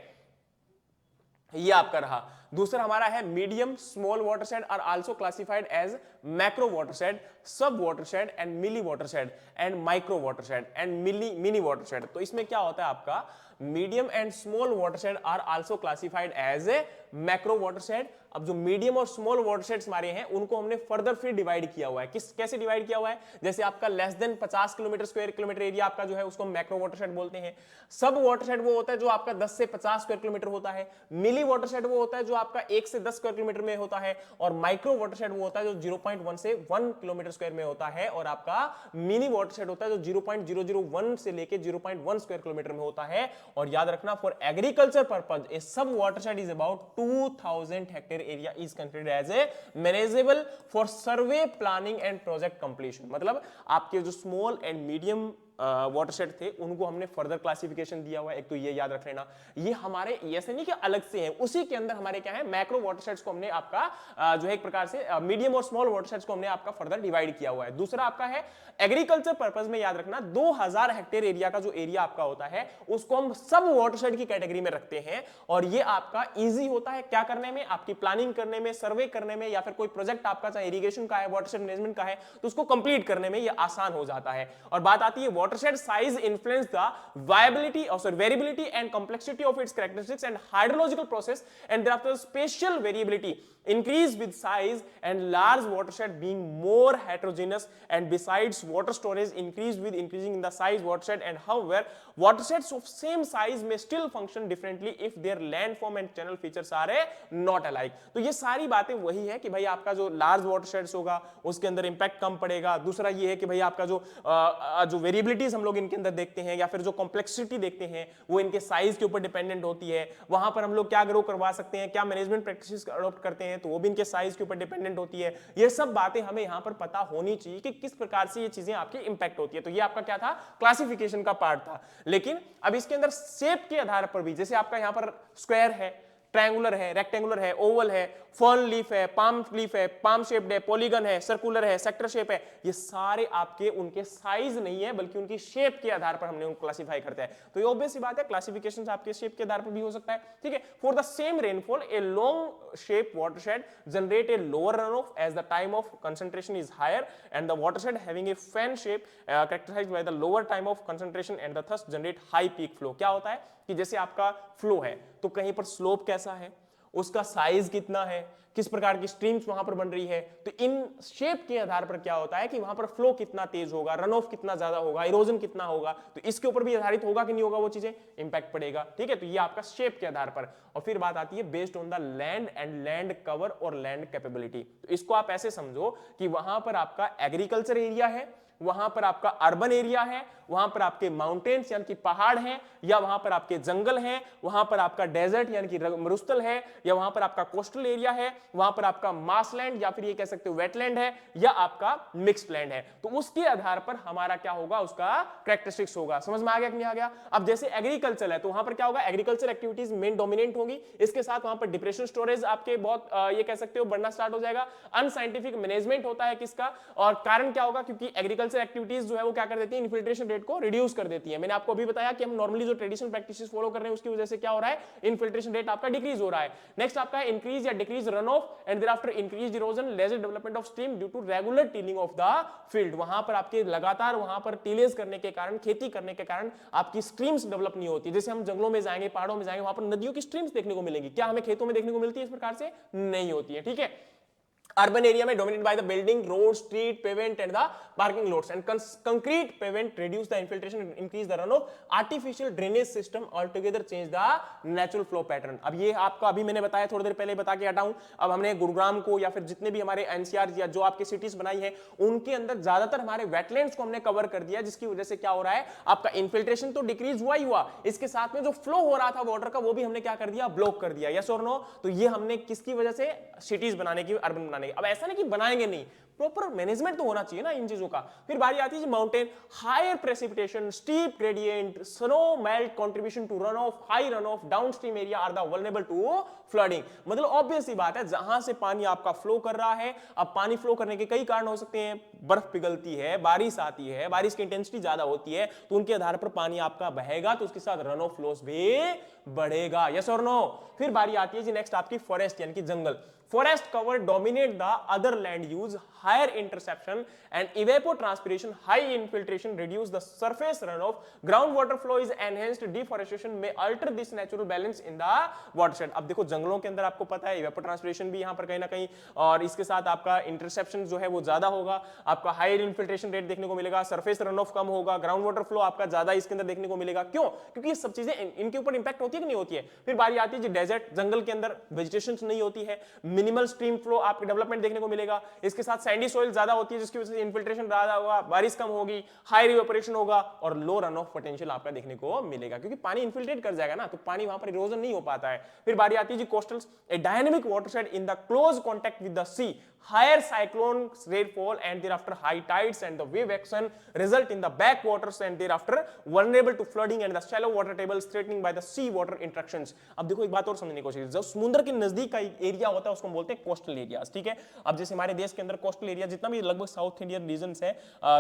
ये आपका रहा। दूसरा हमारा है medium small watershed are also classified as macro watershed, sub watershed and milli watershed and micro watershed and mini watershed. तो इसमें क्या होता है, आपका medium and small watershed are also classified as a macro watershed. अब जो medium और small वाटरशेड्स हमारे हैं उनको हमने फर्दर फिर डिवाइड किया हुआ है। कैसे डिवाइड किया हुआ है, जैसे आपका less than 50 kilometre square kilometre area आपका जो है उसको मैक्रो वाटरशेड बोलते हैं। सब वाटरशेड वो होता है जो आपका 10 से 50 स्क्वायर किलोमीटर होता है। मिली वाटरशेड वो होता है जो आपका 1 से 10 स्क्वायर किलोमीटर में होता है, और माइक्रो वाटरशेड वो होता है जो 0.1 से 1 किलोमीटर किलोमीटर स्क्वायर में होता है और आपका मिनी वाटरशेड होता है जो 0.001 से लेके 0.1 स्क्वायर किलोमीटर में होता है। और याद रखना for agriculture purpose a sub watershed is about 2000 hectare area is considered as a manageable for survey planning and project completion. मतलब आपके जो स्मॉल एंड मीडियम वाटरशेड थे उनको हमने फर्दर क्लासिफिकेशन दिया हुआ है। एक तो ये याद रख लेना, ये हमारे ऐसे नहीं कि अलग से हैं, उसी के अंदर हमारे क्या है मैक्रो वाटरशेड्स को हमने आपका जो है एक प्रकार से मीडियम और स्मॉल वाटरशेड्स को हमने आपका फर्दर डिवाइड किया हुआ है। दूसरा आपका है एग्रीकल्चर पर्पस में, याद रखना 2000 हेक्टेयर एरिया का जो एरिया आपका होता है उसको हम सब वाटरशेड की कैटेगरी में रखते हैं। और ये आपका इजी होता है क्या करने में, आपकी प्लानिंग करने में, सर्वे करने में, या फिर कोई प्रोजेक्ट आपका चाहे इरिगेशन का है, वाटरशेड मैनेजमेंट का है, तो उसको कंप्लीट करने में ये आसान हो जाता है। और बात आती है watershed size influence the viability or variability and complexity of its characteristics and hydrological process, and thereafter spatial variability increase with size and large watershed being more heterogeneous, and besides water storage increase with increasing in the size watershed, and however watersheds of same size may still function differently if their landform and channel features are not alike। तो ये सारी बातें वही है कि भाई आपका जो लार्ज वाटरशेड्स होगा उसके अंदर इंपैक्ट कम पड़ेगा। दूसरा ये है कि भाई आपका जो वेरिएबिलिटीज हम लोग इनके अंदर देखते हैं या फिर जो कॉम्प्लेक्सिटी देखते हैं वो इनके साइज के ऊपर डिपेंडेंट होती है। वहां पर हम लोग क्या ग्रो करवा सकते हैं, क्या मैनेजमेंट प्रैक्टिसेस अडॉप्ट करते हैं, तो वो भी इनके साइज के ऊपर डिपेंडेंट होती है। ये सब बातें हमें यहां पर पता होनी चाहिए कि किस प्रकार से ये चीजें आपकी इंपैक्ट होती है। तो ये आपका क्या था, क्लासिफिकेशन का पार्ट था। लेकिन अब इसके अंदर शेप के आधार पर भी, जैसे आपका यहां पर स्क्वायर है, ट्रायंगुलर है, रेक्टेंगुलर है, ओवल है, फर्न लीफ है, पाम लीफ है, पाम शेप्ड है, पॉलीगन है, सर्कुलर है, सेक्टर शेप है, ये सारे आपके उनके साइज नहीं है बल्कि उनकी शेप के आधार पर हमने उनको क्लासिफाई करते हैं। तो ये ऑब्वियस सी बात है, क्लासिफिकेशन आपके शेप के आधार पर भी हो सकता है। ठीक है, for the same rainfall a long shape watershed generate a lower run off as the time of concentration is higher, and the watershed having a fan shape characterised by the lower time of concentration and the thus generate high peak flow. क्या होता है कि जैसे आपका flow है तो कहीं पर स्लोप कैसा है, उसका साइज कितना है, किस प्रकार की स्ट्रीम्स वहां पर बन रही है, तो इन शेप के आधार पर क्या होता है कि वहां पर फ्लो कितना तेज होगा, रन ऑफ कितना ज्यादा होगा, इरोजन कितना होगा, तो इसके ऊपर भी आधारित होगा कि नहीं होगा, वो चीजें इंपैक्ट पड़ेगा। ठीक है, तो ये आपका शेप के आधार पर। और फिर बात आती है based on the land and land cover और लैंड कैपेबिलिटी। तो इसको आप ऐसे समझो कि वहां पर आपका एग्रीकल्चर एरिया है, वहां पर आपका अर्बन एरिया है, वहां पर आपके माउंटेन्स यानी कि पहाड़ हैं, या वहां पर आपके जंगल हैं, वहां पर आपका डेजर्ट यानी कि मरुस्थल है, या वहां पर आपका कोस्टल एरिया है, वहां पर आपका मार्शलैंड या फिर ये कह सकते हो वेटलैंड है, या आपका मिक्स्ड लैंड है। तो उसके आधार पर हमारा क्या होगा, उसका कैरेक्टरिस्टिक्स होगा। समझ में आ गया कि नहीं आ गया? अब जैसे एग्रीकल्चर है तो वहां पर क्या होगा, एग्रीकल्चर एक्टिविटीज मेन डोमिनेंट होगी, इसके साथ वहां पर डिप्रेशन स्टोरेज आपके बहुत ये कह सकते हो बढ़ना स्टार्ट हो जाएगा। अनसाइंटिफिक मैनेजमेंट होता है किसका, और कारण क्या होगा, क्योंकि एग्रीकल्चर एक्टिविटीज जो है वो क्या कर देती है, इन्फिल्ट्रेशन रेट को रिड्यूस कर देती है। मैंने आपको अभी बताया कि हम नॉर्मली जो ट्रेडिशनल प्रैक्टिसेस फॉलो कर रहे हैं उसकी वजह से क्या हो रहा है, इन्फिल्ट्रेशन रेट आपका डिक्रीज हो रहा है। नेक्स्ट आपका है इंक्रीज या decrease run off and thereafter increase erosion, larger development of stream due to regular tilling of the field. वहां पर आपके लगातार वहां पर टिलेज करने के कारण, खेती करने के कारण आपकी स्ट्रीम्स डेवलप नहीं होती। जैसे हम जंगलों में जाएंगे, पहाड़ों में जाएंगे, वहां पर नदियों की स्ट्रीम्स देखने को मिलेंगी, क्या हमें खेतों में देखने को मिलती है? इस प्रकार से नहीं होती है। ठीक है, अर्बन एरिया में dominated by the building, road, street, pavement and the parking lots, and concrete pavement reduce the infiltration, increase the run off, artificial drainage system all together change the natural flow pattern. अब ये आपका अभी मैंने बताया, थोड़ी देर पहले बता के हटा हूं। अब हमने गुरुग्राम को या फिर जितने भी हमारे एनसीआर या जो आपके सिटीज बनाई है उनके अंदर ज्यादातर हमारे वेटलैंड्स को हमने कवर कर दिया, जिसकी वजह से क्या हो रहा है, आपका इन्फिल्ट्रेशन तो डिक्रीज हुआ ही हुआ, इसके साथ में जो फ्लो हो रहा था वाटर का वो भी हमने क्या कर दिया, ब्लॉक कर दिया। यस और नो? तो ये हमने किसकी वजह से, सिटीज बनाने की, अर्बन बनाने की। अब ऐसा नहीं कि बनाएंगे नहीं, प्रॉपर मैनेजमेंट तो होना चाहिए ना इन चीजों का। फिर बारी आती है mountain, higher precipitation, steep gradient, snow melt contribution to run off, high run off, downstream area are the vulnerable to flooding. मतलब ऑब्वियस सी बात है, जहां से पानी आपका फ्लो कर रहा है, अब पानी फ्लो करने के कई कारण हो सकते हैं, बर्फ पिघलती है, बारिश आती है, बारिश की इंटेंसिटी ज्यादा होती है, तो उनके आधार पर पानी आपका बहेगा, तो उसके साथ रन ऑफ फ्लोस भी बढ़ेगा। यस और नो? फिर बारी आती है जी नेक्स्ट आपकी फॉरेस्ट यानी कि जंगल। Forest cover dominate the other land use, higher interception and evapotranspiration, high infiltration reduce the surface runoff, groundwater flow is enhanced, deforestation may alter this natural balance in the watershed। अब देखो जंगलों के अंदर आपको पता है evapotranspiration भी यहाँ पर कहीं ना कहीं, और इसके साथ आपका इंटरसेप्शन जो है वो ज्यादा होगा, आपका हायर इन्फिल्ट्रेशन रेट देखने को मिलेगा, सरफेस रन ऑफ कम होगा, ग्राउंड वाटर फ्लो आपका ज्यादा इसके अंदर देखने को मिलेगा। क्यों? क्योंकि ये सब चीजें इनके ऊपर इंपैक्ट होती है कि नहीं होती है। फिर बारी आती है डेजर्ट, जंगल के अंदर वेजिटेशन नहीं होती है, मिनिमल स्ट्रीम फ्लो आपके डेवलपमेंट देखने को मिलेगा, इसके साथ सैंडी सॉइल ज्यादा होती है जिसकी वजह से इन्फिल्ट्रेशन ज्यादा होगा, बारिश कम होगी, हाई इवेपोरेशन होगा और लो रन ऑफ पोटेंशियल आपका देखने को मिलेगा, क्योंकि पानी इन्फिल्ट्रेट कर जाएगा ना, तो पानी वहां पर इरोजन नहीं हो पाता है। फिर बारी आती है जी coastals, a dynamic watershed in the close contact with the sea, higher cyclone rainfall and thereafter high tides and the wave action result in the backwaters and thereafter vulnerable to flooding and the shallow water tables threatening by the sea water interactions। अब देखो एक बात और समझने की कोशिश, जब समुद्र के नजदीक का एरिया होता है उसको हम बोलते हैं कोस्टल एरियाज, ठीक है। अब जैसे हमारे देश के अंदर कोस्टल एरिया जितना भी लगभग साउथ इंडियन रीजन है,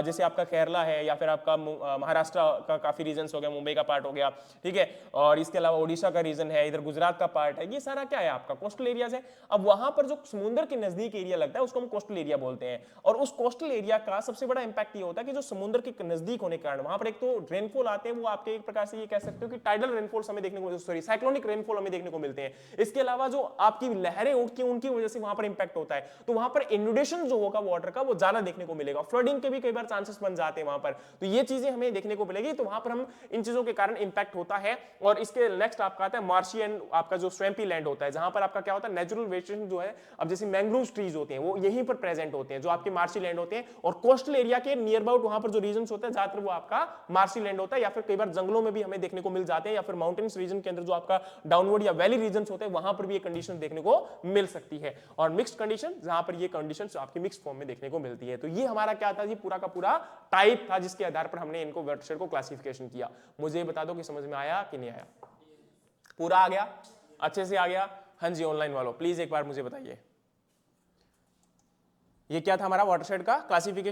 जैसे आपका केरला है या फिर आपका महाराष्ट्र का काफी रीजन हो गया, मुंबई का पार्ट हो गया, ठीक है, और इसके अलावा ओडिशा का रीजन है, इधर गुजरात का पार्ट है, ये सारा क्या है आपका कोस्टल एरियाज है। अब वहां पर जो समुद्र के नजदीक एरिया लगता है उसको हम कोस्टल एरिया बोलते हैं, और उस कोस्टल एरिया का सबसे बड़ा इंपैक्ट ये होता है कि जो समुद्र के नजदीक होने के कारण वहां पर एक तो रेनफॉल आते हैं, वो आपके एक प्रकार से ये कह सकते हो कि टाइडल रेनफॉल हमें देखने को, सॉरी साइक्लोनिक रेनफॉल हमें देखने को मिलते हैं। इसके अलावा जो आपकी लहरें उठती हैं उनकी वजह से वहां पर इंपैक्ट होता है, तो वहां पर इन्यूडेशन जो होगा वाटर का वो ज्यादा देखने को मिलेगा, फ्लडिंग के भी कई बार चांसेस बन जाते हैं वहां पर, तो ये चीजें हमें देखने को मिलेगी, तो वहां पर हम इन चीजों के कारण इंपैक्ट होता है। और इसके नेक्स्ट आपका आता है मार्शी एंड आपका जो स्वैम्पी लैंड होता है, जहां पर आपका क्या होता है नेचुरल वेजिटेशन जो है, अब जैसे मैंग्रोव ट्रीज होते हैं वो यहीं पर प्रेजेंट होते हैं जो आपके मार्शी लैंड होते हैं, और कोस्टल एरिया के नियर अबाउट वहां पर जो रीजन्स होते हैं ज्यादातर वो आपका मार्शी लैंड होता है, या फिर कई बार जंगलों में भी हमें देखने को मिल जाते हैं, या फिर माउंटेन्स रीजन के अंदर जो आपका डाउनवर्ड या वैली रीजन्स होते हैं वहां पर भी ये कंडीशन देखने को मिल सकती है। और मिक्स्ड कंडीशन जहां पर ये कंडीशंस आपकी मिक्स्ड फॉर्म में देखने को मिलती है। तो ये हमारा क्या था जी, पूरा का पूरा टाइप था जिसके आधार पर हमने इनको वाटरशेड को क्लासिफिकेशन किया। मुझे बता दो कि समझ में आया कि नहीं आया, पूरा आ गया, अच्छे से आ गया? हाँ जी, ऑनलाइन वालों प्लीज एक बार मुझे बताइए, ये क्या था हमारा वाटरशेड का क्लासिफिकेशन।